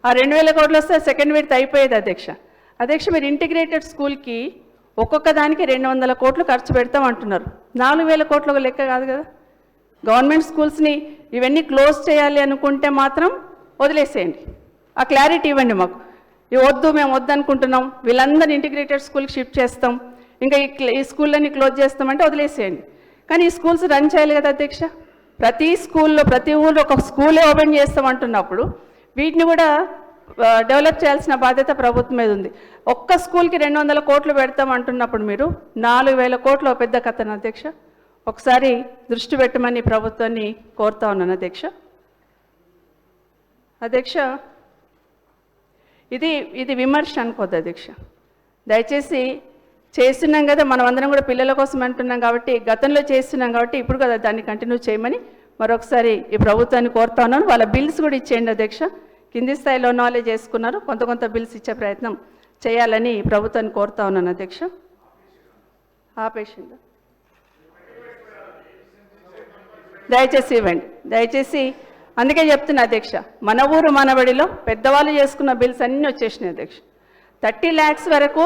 ఆ 2,000 కోట్లు వస్తే సెకండ్ విడత అయిపోయేది అధ్యక్ష. అధ్యక్ష మీరు ఇంటిగ్రేటెడ్ స్కూల్కి ఒక్కొక్క దానికి 200 కోట్లు ఖర్చు పెడతాం అంటున్నారు. 4,000 కోట్ల ఒక లెక్క కాదు కదా. గవర్నమెంట్ స్కూల్స్ని ఇవన్నీ క్లోజ్ చేయాలి అనుకుంటే మాత్రం వదిలేసేయండి, ఆ క్లారిటీ ఇవ్వండి మాకు. ఇవి వద్దు, మేము వద్దు అనుకుంటున్నాం, వీళ్ళందరినీ ఇంటిగ్రేటెడ్ స్కూల్కి షిఫ్ట్ చేస్తాం, ఇంకా ఈ స్కూళ్ళని క్లోజ్ చేస్తామంటే వదిలేసేయండి. కానీ ఈ స్కూల్స్ రన్ చేయాలి కదా అధ్యక్ష. ప్రతి స్కూల్లో ప్రతి ఊళ్ళో ఒక స్కూలే ఓపెన్ చేస్తామంటున్నప్పుడు వీటిని కూడా డెవలప్ చేయాల్సిన బాధ్యత ప్రభుత్వం మీద ఉంది. ఒక్క స్కూల్కి 200 కోట్లు పెడతాం అంటున్నప్పుడు మీరు 4,000 కోట్లు పెద్ద కథను అధ్యక్ష. ఒకసారి దృష్టి పెట్టమని ప్రభుత్వాన్ని కోరుతా ఉన్నాను అధ్యక్ష. అధ్యక్ష ఇది విమర్శ అనుకోద్దు అధ్యక్ష. దయచేసి చేస్తున్నాం కదా, మనం అందరం కూడా పిల్లల కోసం అంటున్నాం కాబట్టి, గతంలో చేస్తున్నాం కాబట్టి ఇప్పుడు కదా దాన్ని కంటిన్యూ చేయమని మరొకసారి ఈ ప్రభుత్వాన్ని కోరుతా ఉన్నాను. వాళ్ళ బిల్స్ కూడా ఇచ్చేయండి అధ్యక్ష. కింది స్థాయిలో ఉన్న వాళ్ళే చేసుకున్నారు, కొంత బిల్స్ ఇచ్చే ప్రయత్నం చేయాలని ప్రభుత్వాన్ని కోరుతా ఉన్నాను అధ్యక్ష. ఆపేసిందా? దయచేసి ఇవ్వండి, దయచేసి. అందుకే చెప్తున్నా అధ్యక్ష, మన ఊరు మనబడిలో పెద్దవాళ్ళు చేసుకున్న బిల్స్ అన్నీ వచ్చేసినాయి అధ్యక్ష. 30 lakhs వరకు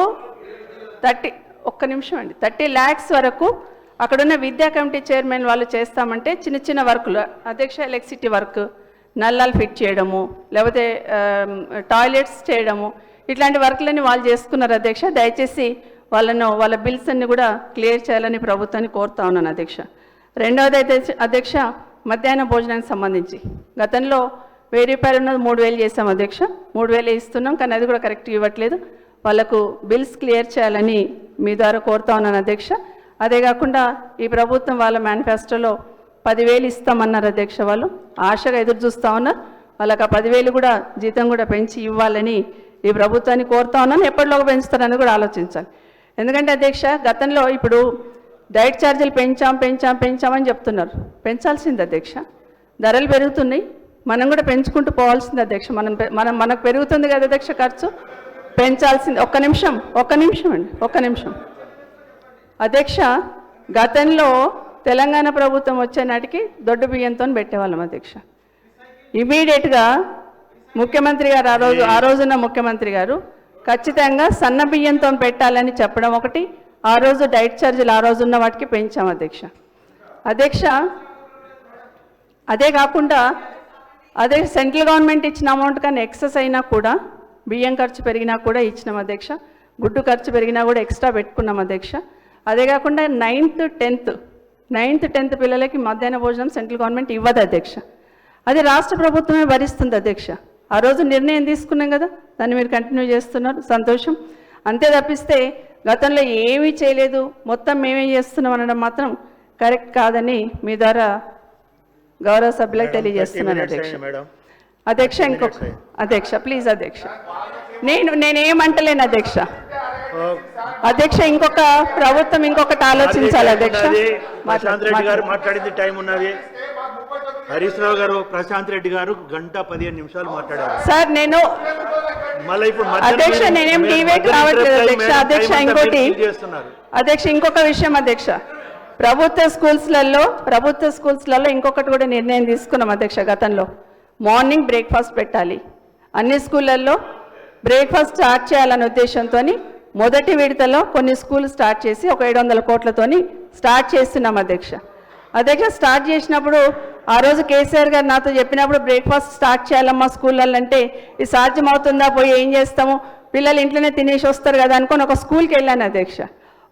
30 lakhs వరకు అక్కడున్న విద్యా కమిటీ చైర్మన్ వాళ్ళు చేస్తామంటే చిన్న వర్కులు అధ్యక్ష. ఎలక్ట్రిసిటీ వర్క్, నల్లాలు ఫిట్ చేయడము, లేకపోతే టాయిలెట్స్ చేయడము, ఇట్లాంటి వర్క్లన్నీ వాళ్ళు చేసుకున్నారు అధ్యక్ష. దయచేసి వాళ్ళ బిల్స్ అన్ని కూడా క్లియర్ చేయాలని ప్రభుత్వాన్ని కోరుతా ఉన్నాను అధ్యక్ష. రెండవది అయితే అధ్యక్ష, మధ్యాహ్న భోజనానికి సంబంధించి గతంలో 1000 రూపాయలు ఉన్నది 3,000 చేసాం అధ్యక్ష. 3,000 ఇస్తున్నాం, కానీ అది కూడా కరెక్ట్ ఇవ్వట్లేదు. వాళ్ళకు బిల్స్ క్లియర్ చేయాలని మీ ద్వారా కోరుతా ఉన్నాను అధ్యక్ష. అదే కాకుండా ఈ ప్రభుత్వం వాళ్ళ మేనిఫెస్టోలో 10,000 ఇస్తామన్నారు అధ్యక్ష. వాళ్ళు ఆశగా ఎదురు చూస్తూ ఉన్నారు. వాళ్ళకి ఆ 10,000 కూడా జీతం కూడా పెంచి ఇవ్వాలని ఈ ప్రభుత్వాన్ని కోరుతా ఉన్నాను. ఎప్పటిలోకి పెంచుతారని కూడా ఆలోచించాలి. ఎందుకంటే అధ్యక్ష గతంలో ఇప్పుడు డైట్ ఛార్జీలు పెంచామని చెప్తున్నారు. పెంచాల్సింది అధ్యక్ష. ధరలు పెరుగుతున్నాయి, మనం కూడా పెంచుకుంటూ పోవాల్సింది అధ్యక్ష. మనకు పెరుగుతుంది కదా అధ్యక్ష ఖర్చు, పెంచాల్సింది. ఒక్క నిమిషం అధ్యక్ష. గతంలో తెలంగాణ ప్రభుత్వం వచ్చే నాటికి దొడ్డు బియ్యంతో పెట్టేవాళ్ళం అధ్యక్ష. ఇమీడియట్గా ముఖ్యమంత్రి గారు ఆ రోజున్న ముఖ్యమంత్రి గారు ఖచ్చితంగా సన్న బియ్యంతో పెట్టాలని చెప్పడం ఒకటి, ఆ రోజు డైట్ ఛార్జీలు ఆ రోజున్న వాటికి పెంచాం అధ్యక్ష. అదే కాకుండా సెంట్రల్ గవర్నమెంట్ ఇచ్చిన అమౌంట్ కానీ ఎక్సెస్ అయినా కూడా, బియ్యం ఖర్చు పెరిగినా కూడా ఇచ్చినాం అధ్యక్ష. గుడ్డు ఖర్చు పెరిగినా కూడా ఎక్స్ట్రా పెట్టుకున్నాం అధ్యక్ష. అదే కాకుండా 9th 10th పిల్లలకి మధ్యాహ్న భోజనం సెంట్రల్ గవర్నమెంట్ ఇవ్వదు అధ్యక్ష. అది రాష్ట్ర ప్రభుత్వమే భరిస్తుంది అధ్యక్ష. ఆ రోజు నిర్ణయం తీసుకున్నాం కదా, దాన్ని మీరు కంటిన్యూ చేస్తున్నారు, సంతోషం. అంతే తప్పిస్తే గతంలో ఏమీ చేయలేదు, మొత్తం మేమే చేస్తున్నాం అనడం మాత్రం కరెక్ట్ కాదని మీ ద్వారా గౌరవ సభ్యులకు తెలియజేస్తున్నాను అధ్యక్ష. అధ్యక్ష ప్లీజ్ అధ్యక్ష, నేనేమంటలేను అధ్యక్ష. ఇంకొక ప్రభుత్వం ఇంకొకటి ఆలోచించాలి అధ్యక్ష. ప్రశాంత్ రెడ్డి గారు మాట్లాడింది టైం ఉన్నది. హరీష్ రావు గారు, ప్రశాంత్ రెడ్డి గారు 1:15 మాట్లాడారు సార్. నేను మళ్ళీ ఇప్పుడు అధ్యక్ష నేనేం డివేట్ రావట్లేదు అధ్యక్ష. అధ్యక్ష ఇంకొక విషయం అధ్యక్ష, ప్రభుత్వ స్కూల్స్లలో ఇంకొకటి కూడా నిర్ణయం తీసుకున్నాం అధ్యక్ష. గతంలో మార్నింగ్ బ్రేక్ఫాస్ట్ పెట్టాలి, అన్ని స్కూళ్ళల్లో బ్రేక్ఫాస్ట్ స్టార్ట్ చేయాలనే ఉద్దేశంతో మొదటి విడతలో కొన్ని స్కూల్ స్టార్ట్ చేసి ఒక 700 కోట్లతోని స్టార్ట్ చేస్తున్నాం అధ్యక్ష. స్టార్ట్ చేసినప్పుడు ఆ రోజు కేసీఆర్ గారు నాతో చెప్పినప్పుడు బ్రేక్ఫాస్ట్ స్టార్ట్ చేయాలమ్మా స్కూళ్ళల్లో అంటే ఇది సాధ్యమవుతుందా, పోయి ఏం చేస్తాము, పిల్లలు ఇంట్లోనే తినేసి వస్తారు కదా అనుకొని ఒక స్కూల్కి వెళ్ళాను అధ్యక్ష.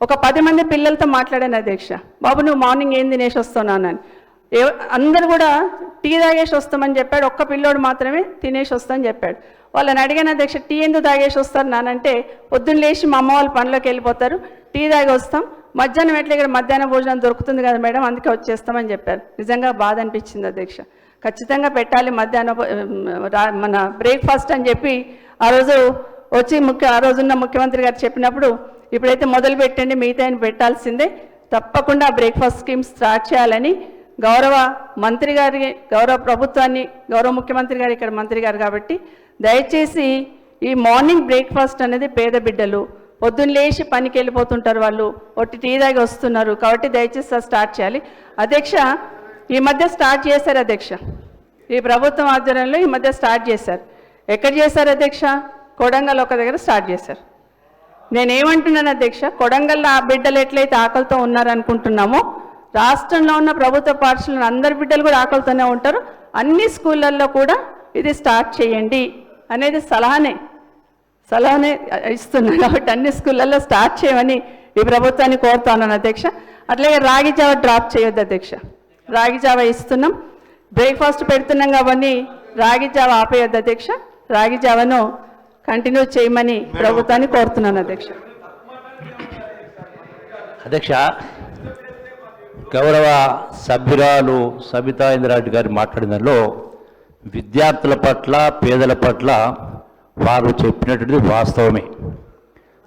ఒక 10 మంది పిల్లలతో మాట్లాడాను అధ్యక్ష. బాబు నువ్వు మార్నింగ్ ఏం తినేసి వస్తున్నాను అని. అందరు కూడా టీ తాగేసి వస్తామని చెప్పాడు. ఒక్క పిల్లోడు మాత్రమే తినేసి వస్తామని చెప్పాడు. వాళ్ళని అడిగాను అధ్యక్ష, టీ ఎందుకు తాగేసి వస్తారు నానంటే, పొద్దున్న లేచి మా అమ్మ వాళ్ళు పనిలోకి వెళ్ళిపోతారు, టీ తాగి వస్తాం, మధ్యాహ్నం ఎట్లా ఇక్కడ మధ్యాహ్న భోజనం దొరుకుతుంది కదా మేడం, అందుకే వచ్చేస్తామని చెప్పారు. నిజంగా బాధ అనిపించింది అధ్యక్ష. ఖచ్చితంగా పెట్టాలి మధ్యాహ్నం మన బ్రేక్ఫాస్ట్ అని చెప్పి ఆ రోజు వచ్చి ఆ రోజున్న ముఖ్యమంత్రి గారు చెప్పినప్పుడు, ఇప్పుడైతే మొదలు పెట్టండి, మిగతా పెట్టాల్సిందే, తప్పకుండా బ్రేక్ఫాస్ట్ స్కీమ్ స్టార్ట్ చేయాలని గౌరవ మంత్రి గారి, గౌరవ ప్రభుత్వాన్ని, గౌరవ ముఖ్యమంత్రి గారు ఇక్కడ మంత్రి గారు కాబట్టి దయచేసి ఈ మార్నింగ్ బ్రేక్ఫాస్ట్ అనేది పేద బిడ్డలు పొద్దున్న లేచి పనికి వెళ్ళిపోతుంటారు, వాళ్ళు ఒట్టి టీ దాగి వస్తున్నారు కాబట్టి దయచేసి స్టార్ట్ చేయాలి అధ్యక్ష. ఈ మధ్య స్టార్ట్ చేశారు అధ్యక్ష, ఈ ప్రభుత్వం ఆధ్వర్యంలో ఈ మధ్య స్టార్ట్ చేశారు. ఎక్కడ చేశారు అధ్యక్ష? కొడంగల్ ఒక దగ్గర స్టార్ట్ చేశారు. నేనేమంటున్నాను అధ్యక్ష, కొడంగల్లో ఆ బిడ్డలు ఎట్లయితే ఆకలితో ఉన్నారనుకుంటున్నామో రాష్ట్రంలో ఉన్న ప్రభుత్వ పాఠశాలలో అందరి బిడ్డలు కూడా ఆకలితోనే ఉంటారు. అన్ని స్కూళ్ళల్లో కూడా ఇది స్టార్ట్ చేయండి అనేది సలహానే ఇస్తున్నాను కాబట్టి అన్ని స్కూళ్ళల్లో స్టార్ట్ చేయమని ఈ ప్రభుత్వాన్ని కోరుతున్నాను అధ్యక్ష. అట్లాగే రాగి జావ డ్రాప్ చేయొద్దు అధ్యక్ష. రాగి జావ ఇస్తున్నాం, బ్రేక్ఫాస్ట్ పెడుతున్నాం కాబట్టి రాగి జావ ఆపేయొద్దు అధ్యక్ష. రాగి జావను కంటిన్యూ చేయమని ప్రభుత్వాన్ని కోరుతున్నాను అధ్యక్ష. అధ్యక్ష, గౌరవ సభ్యురాలు సబితా ఇంద్రారెడ్డి గారు మాట్లాడిన దానిలో విద్యార్థుల పట్ల, పేదల పట్ల వారు చెప్పినటువంటిది వాస్తవమే,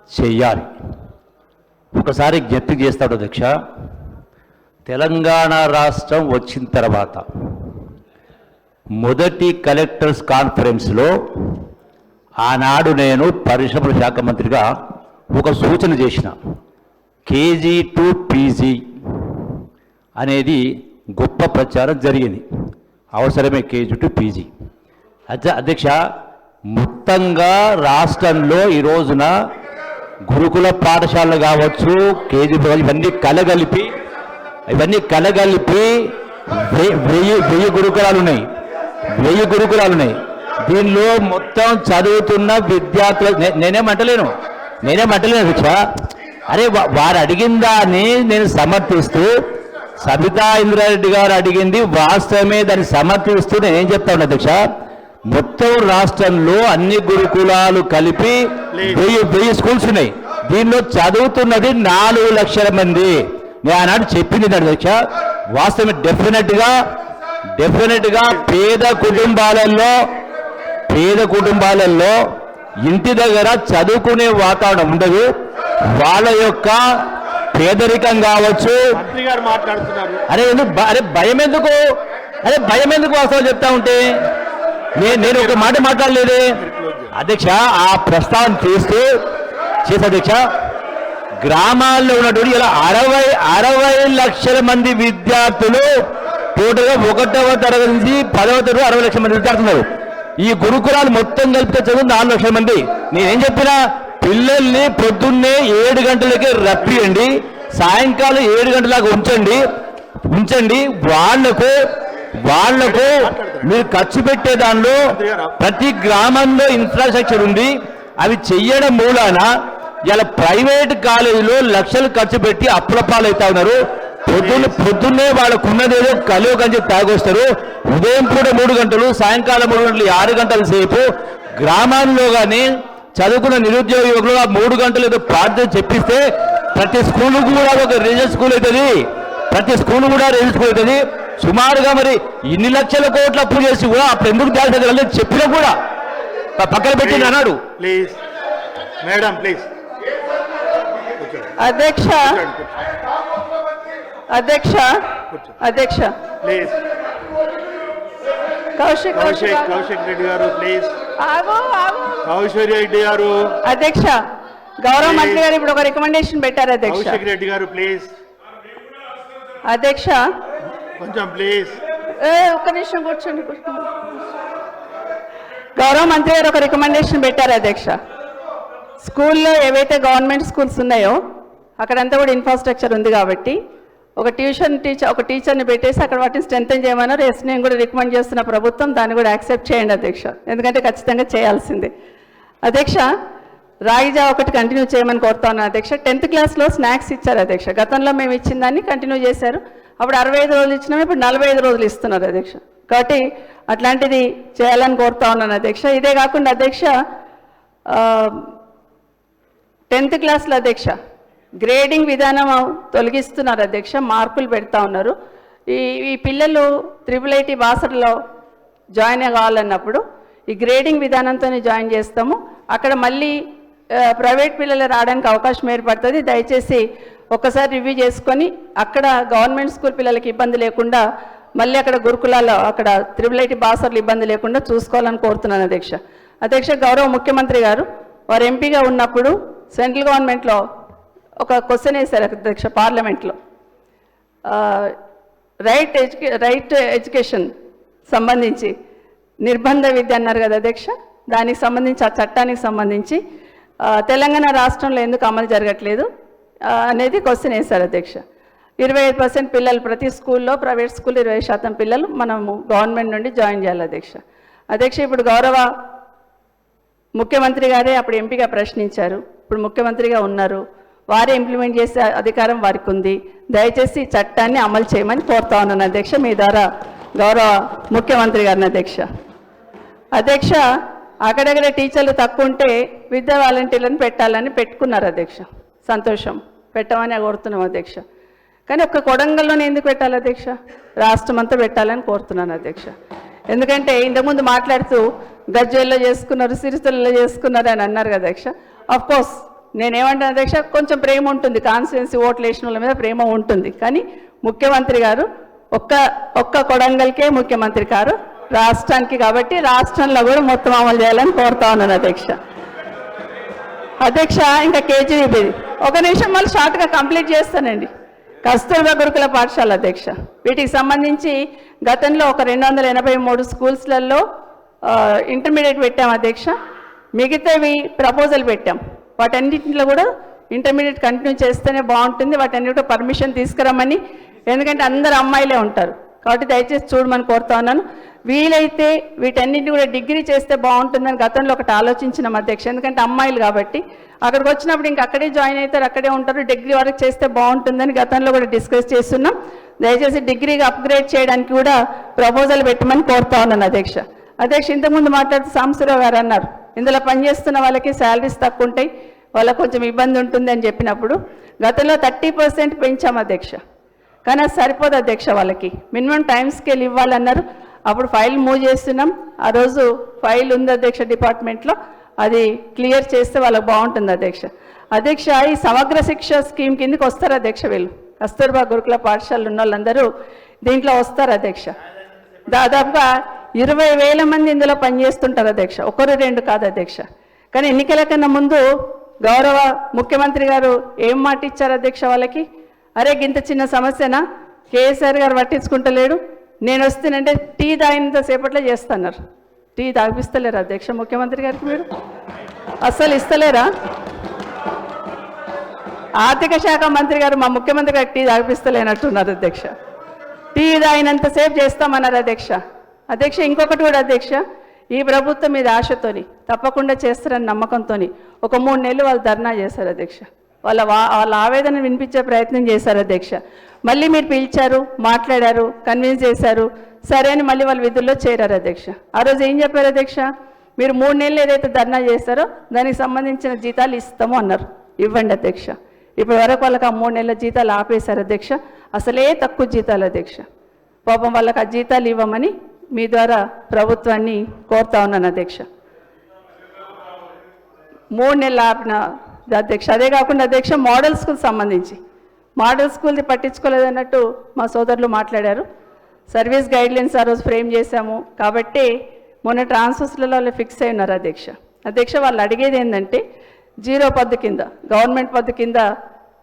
చెయ్యాలి. ఒకసారి జ్ఞప్తి చేస్తాడు అధ్యక్ష, తెలంగాణ రాష్ట్రం వచ్చిన తర్వాత మొదటి కలెక్టర్స్ కాన్ఫరెన్స్లో ఆనాడు నేను పరిశ్రమల శాఖ మంత్రిగా ఒక సూచన చేసిన, కేజీ టు పీజీ అనేది గొప్ప ప్రచారం జరిగింది. అవసరమే కేజీ టు పీజీ. అధ్యక్ష, మొత్తంగా రాష్ట్రంలో ఈ రోజున గురుకుల పాఠశాలలు కావచ్చు, కేజీ ఇవన్నీ కలగలిపి 1000 గురుకులాలు ఉన్నాయి. 1000 గురుకులాలు ఉన్నాయి. దీనిలో మొత్తం చదువుతున్న విద్యార్థులు నేనేమంటలేను అధ్యక్ష. అరే వారు అడిగిన దాన్ని నేను సమర్థిస్తూ, సబితా ఇంద్రారెడ్డి గారు అడిగింది వాస్తవమే, దాన్ని సమర్థిస్తూ నేనేం చెప్తాను అధ్యక్ష, మొత్తం రాష్ట్రంలో అన్ని గురుకులాలు కలిపి 1000 స్కూల్స్ ఉన్నాయి. దీనిలో చదువుతున్నది 4 లక్షల మంది. నేను ఆనాడు చెప్పింది అధ్యక్ష, వాస్తవమే. డెఫినెట్గా పేద కుటుంబాలలో ఇంటి దగ్గర చదువుకునే వాతావరణం ఉండదు. వాళ్ళ యొక్క పేదరికం కావచ్చు. అరే భయం ఎందుకు వాస్తవం చెప్తా ఉంటే నేను ఒక మాట మాట్లాడలేదే అధ్యక్ష. ఆ ప్రస్తావన చేస్తే అధ్యక్ష, గ్రామాల్లో ఉన్నటువంటి ఇలా 60 లక్షల మంది విద్యార్థులు, టోటల్గా 1వ తరగతి నుంచి 10వ తరగతి 60 లక్షల మంది విద్యార్థులు ఉన్నారు. ఈ గురుకులాలు మొత్తం కలిపితే చదువు 4 లక్షల మంది. నేనేం చెప్పినా, పిల్లల్ని పొద్దున్నే 7 గంటలకే రప్పియండి, సాయంకాలం 7 గంటలకు ఉంచండి. వాళ్లకు మీరు ఖర్చు పెట్టే దానిలో ప్రతి గ్రామంలో ఇన్ఫ్రాస్ట్రక్చర్ ఉంది. అవి చెయ్యడం మూలాన ఇలా ప్రైవేట్ కాలేజీలో లక్షలు ఖర్చు పెట్టి అప్పుల పాలవుతా ఉన్నారు. పొద్దున్నే వాళ్ళకు ఉన్నదేదో కలియుగ అని చెప్పి తాగొస్తారు. ఉదయం పూట 3 గంటలు, సాయంకాలం 3 గంటలు, 6 గంటల సేపు గ్రామాల్లో కానీ చదువుకున్న నిరుద్యోగ యువకులు ఆ 3 గంటలు ఏదో ప్రార్థన చెప్పిస్తే ప్రతి స్కూల్ కూడా ఒక రిజల్ట్ స్కూల్ అవుతుంది. సుమారుగా మరి ఇన్ని లక్షల కోట్ల అప్పు చేసి కూడా అప్పుడు ఎందుకు దాల్చగలలేదు చెప్పినా కూడా పక్కన పెట్టి అన్నాడు. Please madam, please. అధ్యక్ష ప్లీజ్. కౌశిక్ రెడ్డి గారు ప్లీజ్. కౌశిక్ రెడ్డి గారు. అధ్యక్ష, గౌరవ మంత్రి గారు ఇప్పుడు ఒక రికమెండేషన్ పెట్టారు అధ్యక్ష. కౌశిక్ రెడ్డి గారు ప్లీజ్. అధ్యక్ష కొంచెం ప్లీజ్. ఒక్క నిమిషం కూర్చోండి. గౌరవ మంత్రి గారు ఒక రికమెండేషన్ పెట్టారు అధ్యక్ష. స్కూల్లో ఏవైతే గవర్నమెంట్ స్కూల్స్ ఉన్నాయో అక్కడంతా కూడా ఇన్ఫ్రాస్ట్రక్చర్ ఉంది కాబట్టి ఒక టీచర్ని పెట్టేసి అక్కడ వాటిని స్ట్రెంథెన్ చేయమన్నారు. ఎస్, నేను కూడా రికమెండ్ చేస్తున్న ప్రభుత్వం దాన్ని కూడా యాక్సెప్ట్ చేయండి అధ్యక్ష, ఎందుకంటే ఖచ్చితంగా చేయాల్సిందే. అధ్యక్ష, రాగిజా ఒకటి కంటిన్యూ చేయమని కోరుతా ఉన్నాను అధ్యక్ష. 10th క్లాస్లో స్నాక్స్ ఇచ్చారు అధ్యక్ష. గతంలో మేము ఇచ్చిన దాన్ని కంటిన్యూ చేశారు. అప్పుడు 65 రోజులు ఇచ్చినాము, ఇప్పుడు 45 రోజులు ఇస్తున్నారు అధ్యక్ష. కాబట్టి అట్లాంటిది చేయాలని కోరుతా ఉన్నాను అధ్యక్ష. ఇదే కాకుండా అధ్యక్ష 10th క్లాస్లో అధ్యక్ష గ్రేడింగ్ విధానం తొలగిస్తున్నారు అధ్యక్ష, మార్కులు పెడతా ఉన్నారు. ఈ పిల్లలు IIIT బాసర్లో జాయిన్ కావాలన్నప్పుడు ఈ గ్రేడింగ్ విధానంతోనే జాయిన్ చేస్తాము. అక్కడ మళ్ళీ ప్రైవేట్ పిల్లలు రావడానికి అవకాశం ఏర్పడుతుంది. దయచేసి ఒక్కసారి రివ్యూ చేసుకొని అక్కడ గవర్నమెంట్ స్కూల్ పిల్లలకి ఇబ్బంది లేకుండా మళ్ళీ అక్కడ గురుకులాల్లో అక్కడ IIIT బాసర్లు ఇబ్బంది లేకుండా చూసుకోవాలని కోరుతున్నాను అధ్యక్ష. అధ్యక్ష, గౌరవ ముఖ్యమంత్రి గారు వారు ఎంపీగా ఉన్నప్పుడు సెంట్రల్ గవర్నమెంట్లో ఒక క్వశ్చన్ వేశారు అధ్యక్ష పార్లమెంట్లో. రైట్ ఎడ్యుకేషన్ సంబంధించి నిర్బంధ విద్య అన్నారు కదా అధ్యక్ష, దానికి సంబంధించి ఆ చట్టానికి సంబంధించి తెలంగాణ రాష్ట్రంలో ఎందుకు అమలు జరగట్లేదు అనేది క్వశ్చన్ వేశారు అధ్యక్ష. 25% పిల్లలు ప్రతి స్కూల్లో, ప్రైవేట్ స్కూల్ 20% పిల్లలు మనము గవర్నమెంట్ నుండి జాయిన్ చేయాలి అధ్యక్ష. అధ్యక్ష, ఇప్పుడు గౌరవ ముఖ్యమంత్రి గారే అప్పుడు ఎంపీగా ప్రశ్నించారు, ఇప్పుడు ముఖ్యమంత్రిగా ఉన్నారు, వారే ఇంప్లిమెంట్ చేసే అధికారం వారికి ఉంది. దయచేసి ఈ చట్టాన్ని అమలు చేయమని కోరుతా ఉన్నాను అధ్యక్ష, మీ ద్వారా గౌరవ ముఖ్యమంత్రి గారిని అధ్యక్ష. అధ్యక్ష, అక్కడక్కడ టీచర్లు తక్కువ ఉంటే విద్యా వాలంటీర్లను పెట్టాలని పెట్టుకున్నారు అధ్యక్ష. సంతోషం, పెట్టమని కోరుతున్నాం అధ్యక్ష. కానీ ఒక్క కొడంగల్లోనే ఎందుకు పెట్టాలి అధ్యక్ష? రాష్ట్రం అంతా పెట్టాలని కోరుతున్నాను అధ్యక్ష. ఎందుకంటే ఇంతకుముందు మాట్లాడుతూ గజ్వేల్లో చేసుకున్నారు, సిరిసిల్లలో చేసుకున్నారు అని అన్నారు కదా అధ్యక్ష. అఫ్కోర్స్ నేనేమంటాను అధ్యక్ష, కొంచెం ప్రేమ ఉంటుంది, కాన్స్టిట్యున్సీ ఓట్లు వేసిన వాళ్ళ మీద ప్రేమ ఉంటుంది. కానీ ముఖ్యమంత్రి గారు ఒక్క కొడంగల్కే ముఖ్యమంత్రి గారు రాష్ట్రానికి, కాబట్టి రాష్ట్రంలో కూడా మొత్తం అమలు చేయాలని కోరుతా ఉన్నాను అధ్యక్ష. అధ్యక్ష, ఇంకా కేజీబీ ఒక నిమిషం మళ్ళీ షార్ట్గా కంప్లీట్ చేస్తానండి. కస్తూర్బా గురుకుల పాఠశాల అధ్యక్ష, వీటికి సంబంధించి గతంలో ఒక 283 స్కూల్స్లలో ఇంటర్మీడియట్ పెట్టాం అధ్యక్ష. మిగతావి ప్రపోజల్ పెట్టాం, వాటన్నింటిలో కూడా ఇంటర్మీడియట్ కంటిన్యూ చేస్తేనే బాగుంటుంది, వాటన్నిటిలో పర్మిషన్ తీసుకురమ్మని. ఎందుకంటే అందరు అమ్మాయిలే ఉంటారు కాబట్టి దయచేసి చూడమని కోరుతా ఉన్నాను. వీలైతే వీటన్నిటిని కూడా డిగ్రీ చేస్తే బాగుంటుందని గతంలో ఒకటి ఆలోచించినాం అధ్యక్ష. ఎందుకంటే అమ్మాయిలు కాబట్టి అక్కడికి వచ్చినప్పుడు ఇంక అక్కడే జాయిన్ అవుతారు, అక్కడే ఉంటారు, డిగ్రీ వరకు చేస్తే బాగుంటుందని గతంలో కూడా డిస్కస్ చేస్తున్నాం. దయచేసి డిగ్రీగా అప్గ్రేడ్ చేయడానికి కూడా ప్రపోజల్ పెట్టమని కోరుతా ఉన్నాను అధ్యక్ష. అధ్యక్ష, ఇంతకుముందు మాట్లాడుతూ సాంబశివరావు గారు అన్నారు ఇందులో పనిచేస్తున్న వాళ్ళకి శాలరీస్ తక్కువ ఉంటాయి, వాళ్ళకి కొంచెం ఇబ్బంది ఉంటుంది అని చెప్పినప్పుడు గతంలో 30% పెంచాం అధ్యక్ష. కానీ అది సరిపోదు అధ్యక్ష, వాళ్ళకి మినిమం టైం స్కేల్ ఇవ్వాలన్నారు. అప్పుడు ఫైల్ మూవ్ చేస్తున్నాం, ఆ రోజు ఫైల్ ఉంది అధ్యక్ష డిపార్ట్మెంట్లో, అది క్లియర్ చేస్తే వాళ్ళకి బాగుంటుంది అధ్యక్ష. అధ్యక్ష, ఈ సమగ్ర శిక్ష స్కీమ్ కిందకి వస్తారు అధ్యక్ష, వీళ్ళు కస్తూర్బా గురుకుల పాఠశాలలు ఉన్న వాళ్ళందరూ దీంట్లో వస్తారు అధ్యక్ష. దాదాపుగా 20,000 మంది ఇందులో పనిచేస్తుంటారు అధ్యక్ష, 1-2 కాదు అధ్యక్ష. కానీ ఎన్నికల కన్నా ముందు గౌరవ ముఖ్యమంత్రి గారు ఏం మాట ఇచ్చారు అధ్యక్ష వాళ్ళకి? అరే గింత చిన్న సమస్యనా, కేసీఆర్ గారు పట్టించుకుంటలేడు, నేను వస్తేనంటే టీ తాగినంత సేపట్లో చేస్తున్నారు. టీ తాగిపిస్తలేరా అధ్యక్ష ముఖ్యమంత్రి గారికి? మీరు అస్సలు ఇస్తలేరా? ఆర్థిక శాఖ మంత్రి గారు మా ముఖ్యమంత్రి గారికి టీ తాగిపిస్తలేనట్టున్నారు అధ్యక్ష. టీ తాగినంతసేపు చేస్తామన్నారు అధ్యక్ష. అధ్యక్ష, ఇంకొకటి కూడా అధ్యక్ష, ఈ ప్రభుత్వం మీద ఆశతోని తప్పకుండా చేస్తారని నమ్మకంతో ఒక 3 నెలలు వాళ్ళు ధర్నా చేశారు అధ్యక్ష. వాళ్ళ ఆవేదన వినిపించే ప్రయత్నం చేశారు అధ్యక్ష. మళ్ళీ మీరు పిలిచారు, మాట్లాడారు, కన్విన్స్ చేశారు, సరే అని మళ్ళీ వాళ్ళు విధుల్లో చేరారు అధ్యక్ష. ఆ రోజు ఏం చెప్పారు అధ్యక్ష? మీరు 3 నెలలు ఏదైతే ధర్నా చేస్తారో దానికి సంబంధించిన జీతాలు ఇస్తాము అన్నారు. ఇవ్వండి అధ్యక్ష. ఇప్పటి వరకు వాళ్ళకి ఆ 3 నెలల జీతాలు ఆపేశారు అధ్యక్ష. అసలే తక్కువ జీతాలు అధ్యక్ష. పాపం వాళ్ళకి ఆ జీతాలు ఇవ్వమని మీ ద్వారా ప్రభుత్వాన్ని కోరుతా ఉన్నాను అధ్యక్ష. 3 నెలలు ఆపిన అధ్యక్ష. అదే కాకుండా అధ్యక్ష, మోడల్ స్కూల్ సంబంధించి మోడల్ స్కూల్ది పట్టించుకోలేదన్నట్టు మా సోదరులు మాట్లాడారు. సర్వీస్ గైడ్లైన్స్ ఆ రోజు ఫ్రేమ్ చేశాము కాబట్టి మొన్న ట్రాన్స్ఫర్స్లలో వాళ్ళు ఫిక్స్ అయి ఉన్నారు అధ్యక్ష. అధ్యక్ష, వాళ్ళు అడిగేది ఏంటంటే 0 పద్దు కింద, గవర్నమెంట్ పద్దు కింద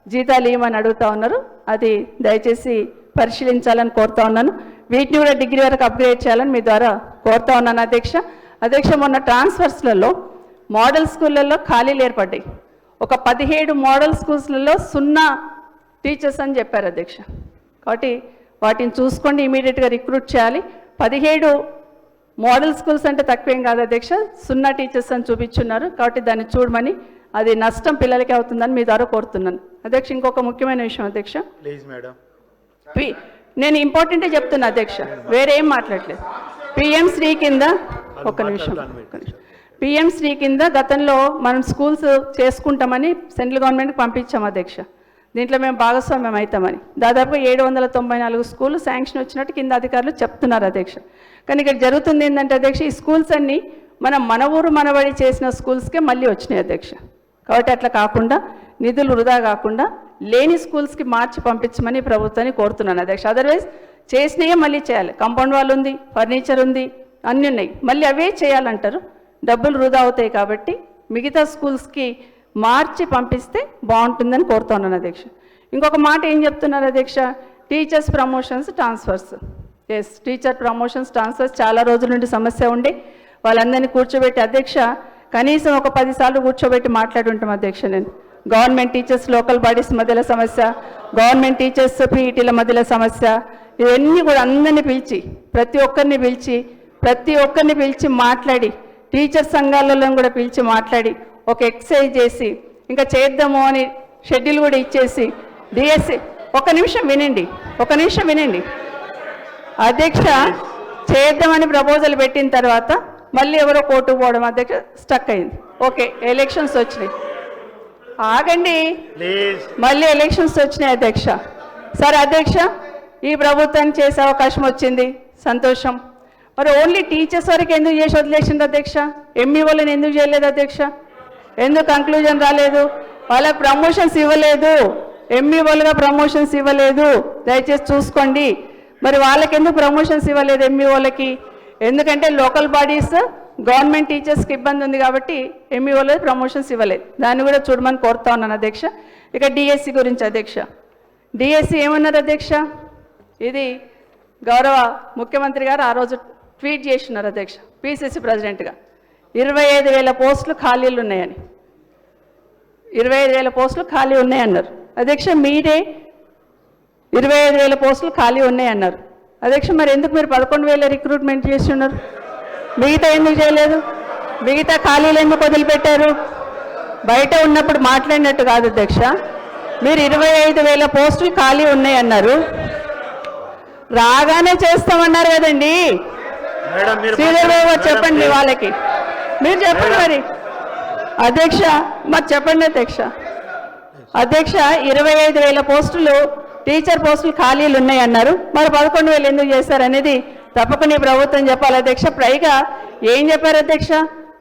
జీతాలు ఇవ్వమని అడుగుతా ఉన్నారు. అది దయచేసి పరిశీలించాలని కోరుతా ఉన్నాను. వీటిని కూడా డిగ్రీ వరకు అప్గ్రేడ్ చేయాలని మీ ద్వారా కోరుతా ఉన్నాను అధ్యక్ష. అధ్యక్ష, మొన్న ట్రాన్స్ఫర్స్లలో మోడల్ స్కూళ్ళల్లో ఖాళీలు ఏర్పడ్డాయి. ఒక 17 మోడల్ స్కూల్స్లలో 0 టీచర్స్ అని చెప్పారు అధ్యక్ష. కాబట్టి వాటిని చూసుకోండి, ఇమీడియట్గా రిక్రూట్ చేయాలి. 17 మోడల్ స్కూల్స్ అంటే తక్కువేం కాదు అధ్యక్ష, 0 టీచర్స్ అని చూపించున్నారు. కాబట్టి దాన్ని చూడమని, అది నష్టం పిల్లలకి అవుతుందని మీ ద్వారా కోరుతున్నాను అధ్యక్ష. ఇంకొక ముఖ్యమైన విషయం అధ్యక్ష, ప్లీజ్ మేడం, నేను ఇంపార్టెంటే చెప్తున్నా అధ్యక్ష, వేరేం మాట్లాడలేదు. పిఎం శ్రీ కింద ఒక నిమిషం, పిఎం శ్రీ కింద గతంలో మనం స్కూల్స్ చేసుకుంటామని సెంట్రల్ గవర్నమెంట్కి పంపించాం అధ్యక్ష. దీంట్లో మేము భాగస్వామ్యం అవుతామని దాదాపు 794 స్కూళ్ళు శాంక్షన్ వచ్చినట్టు కింద అధికారులు చెప్తున్నారు అధ్యక్ష. కానీ ఇక్కడ జరుగుతుంది ఏంటంటే అధ్యక్ష, ఈ స్కూల్స్ అన్నీ మన ఊరు మనబడి చేసిన స్కూల్స్కే మళ్ళీ వచ్చినాయి అధ్యక్ష. కాబట్టి అట్లా కాకుండా, నిధులు వృధా కాకుండా లేని స్కూల్స్కి మార్చి పంపించమని ప్రభుత్వాన్ని కోరుతున్నాను అధ్యక్ష. అదర్వైజ్ చేసినయే మళ్ళీ చేయాలి. కాంపౌండ్ వాల్ ఉంది, ఫర్నిచర్ ఉంది, అన్నీ ఉన్నాయి, మళ్ళీ అవే చేయాలంటారు, డబ్బులు వృధా అవుతాయి. కాబట్టి మిగతా స్కూల్స్కి మార్చి పంపిస్తే బాగుంటుందని కోరుతున్నాను అధ్యక్ష. ఇంకొక మాట ఏం చెప్తున్నారు అధ్యక్ష, teachers promotions transfers. Yes, teacher promotions transfers చాలా రోజుల నుండి సమస్య ఉండి వాళ్ళందరినీ కూర్చోబెట్టి అధ్యక్ష, కనీసం ఒక 10 సార్లు కూర్చోబెట్టి మాట్లాడుంటాం అధ్యక్ష. నేను గవర్నమెంట్ టీచర్స్ లోకల్ బాడీస్ మధ్యలో సమస్య, గవర్నమెంట్ టీచర్స్ పీఈటీల మధ్యలో సమస్య, ఇవన్నీ కూడా అందరినీ పిలిచి ప్రతి ఒక్కరిని పిలిచి మాట్లాడి, టీచర్ సంఘాలలో కూడా పిలిచి మాట్లాడి ఒక ఎక్సర్సైజ్ చేసి ఇంకా చేద్దాము అని షెడ్యూల్ కూడా ఇచ్చేసి డిఎస్సి ఒక నిమిషం వినండి అధ్యక్ష, చేద్దామని ప్రపోజల్ పెట్టిన తర్వాత మళ్ళీ ఎవరో కోర్టుకు పోవడం అధ్యక్ష, స్టక్ అయింది. ఓకే, ఎలక్షన్స్ వచ్చినాయి, ఆగండి, మళ్ళీ ఎలక్షన్స్ వచ్చినాయి అధ్యక్ష. సరే అధ్యక్ష, ఈ ప్రభుత్వాన్ని చేసే అవకాశం వచ్చింది, సంతోషం. మరి ఓన్లీ టీచర్స్ వరకు ఎందుకు చేసి వదిలేసింది అధ్యక్ష? ఎంఈఓలను ఎందుకు చేయలేదు అధ్యక్ష? ఎందుకు కంక్లూజన్ రాలేదు? వాళ్ళకి ప్రమోషన్స్ ఇవ్వలేదు, ఎంఈఓలుగా ప్రమోషన్స్ ఇవ్వలేదు, దయచేసి చూసుకోండి. మరి వాళ్ళకి ఎందుకు ప్రమోషన్స్ ఇవ్వలేదు ఎంఈఓలకి? ఎందుకంటే లోకల్ బాడీస్ గవర్నమెంట్ టీచర్స్కి ఇబ్బంది ఉంది కాబట్టి ఎంఈఓలో ప్రమోషన్స్ ఇవ్వలేదు. దాన్ని కూడా చూడమని కోరుతా ఉన్నాను అధ్యక్ష. ఇక డిఎస్సి గురించి అధ్యక్ష, డిఎస్సి ఏమన్నారు అధ్యక్ష? ఇది గౌరవ ముఖ్యమంత్రి గారు ఆ రోజు ట్వీట్ చేస్తున్నారు అధ్యక్ష, పిసిసి ప్రెసిడెంట్గా 25,000 పోస్టులు ఖాళీలు ఉన్నాయని, 25,000 పోస్టులు ఖాళీ ఉన్నాయన్నారు అధ్యక్ష. మీరే 25,000 పోస్టులు ఖాళీ ఉన్నాయన్నారు అధ్యక్ష. మరి ఎందుకు మీరు 11,000 రిక్రూట్మెంట్ చేస్తున్నారు? మిగతా ఎందుకు చేయలేదు? మిగతా ఖాళీలు ఎందుకు వదిలిపెట్టారు? బయట ఉన్నప్పుడు మాట్లాడినట్టు కాదు అధ్యక్ష. మీరు 25,000 పోస్టులు ఖాళీ ఉన్నాయన్నారు, రాగానే చేస్తామన్నారు కదండి. శ్రీధర్ బాబు గారు చెప్పండి వాళ్ళకి, మీరు చెప్పండి మరి అధ్యక్ష, మరి చెప్పండి అధ్యక్ష. 25,000 పోస్టులు టీచర్ పోస్టులు ఖాళీలు ఉన్నాయన్నారు, మరి 11,000 ఎందుకు చేశారనేది తప్పకుండా ఈ ప్రభుత్వం చెప్పాలి అధ్యక్ష. పైగా ఏం చెప్పారు అధ్యక్ష?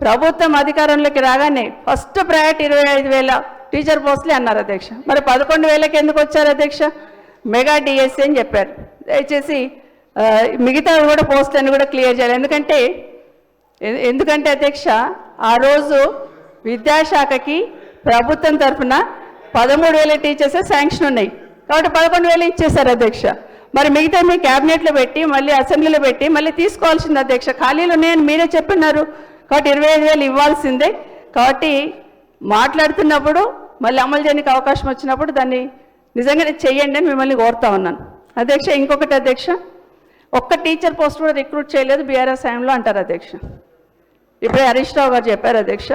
ప్రభుత్వం అధికారంలోకి రాగానే ఫస్ట్ ప్రయారిటీ 25,000 టీచర్ పోస్టులే అన్నారు అధ్యక్ష. మరి 11,000కి ఎందుకు వచ్చారు అధ్యక్ష? మెగా డిఎస్సి అని చెప్పారు. దయచేసి మిగతా కూడా పోస్టులను కూడా క్లియర్ చేయాలి. ఎందుకంటే అధ్యక్ష, ఆ రోజు విద్యాశాఖకి ప్రభుత్వం తరఫున 13,000 టీచర్సే శాంక్షన్ ఉన్నాయి కాబట్టి 11,000 ఇచ్చేశారు అధ్యక్ష. మరి మిగతా మీ క్యాబినెట్లో పెట్టి మళ్ళీ అసెంబ్లీలో పెట్టి మళ్ళీ తీసుకోవాల్సింది అధ్యక్ష. ఖాళీలు ఉన్నాయని మీరే చెప్పినారు కాబట్టి 25,000 ఇవ్వాల్సిందే. కాబట్టి మాట్లాడుతున్నప్పుడు మళ్ళీ అమలు చేయడానికి అవకాశం వచ్చినప్పుడు దాన్ని నిజంగానే చెయ్యండి అని మిమ్మల్ని కోరుతా ఉన్నాను అధ్యక్ష. ఇంకొకటి అధ్యక్ష, ఒక్క టీచర్ పోస్ట్ కూడా రిక్రూట్ చేయలేదు బీఆర్ఎస్ టైంలో అంటారు అధ్యక్ష. ఇప్పుడే హరీష్ రావు గారు చెప్పారు అధ్యక్ష.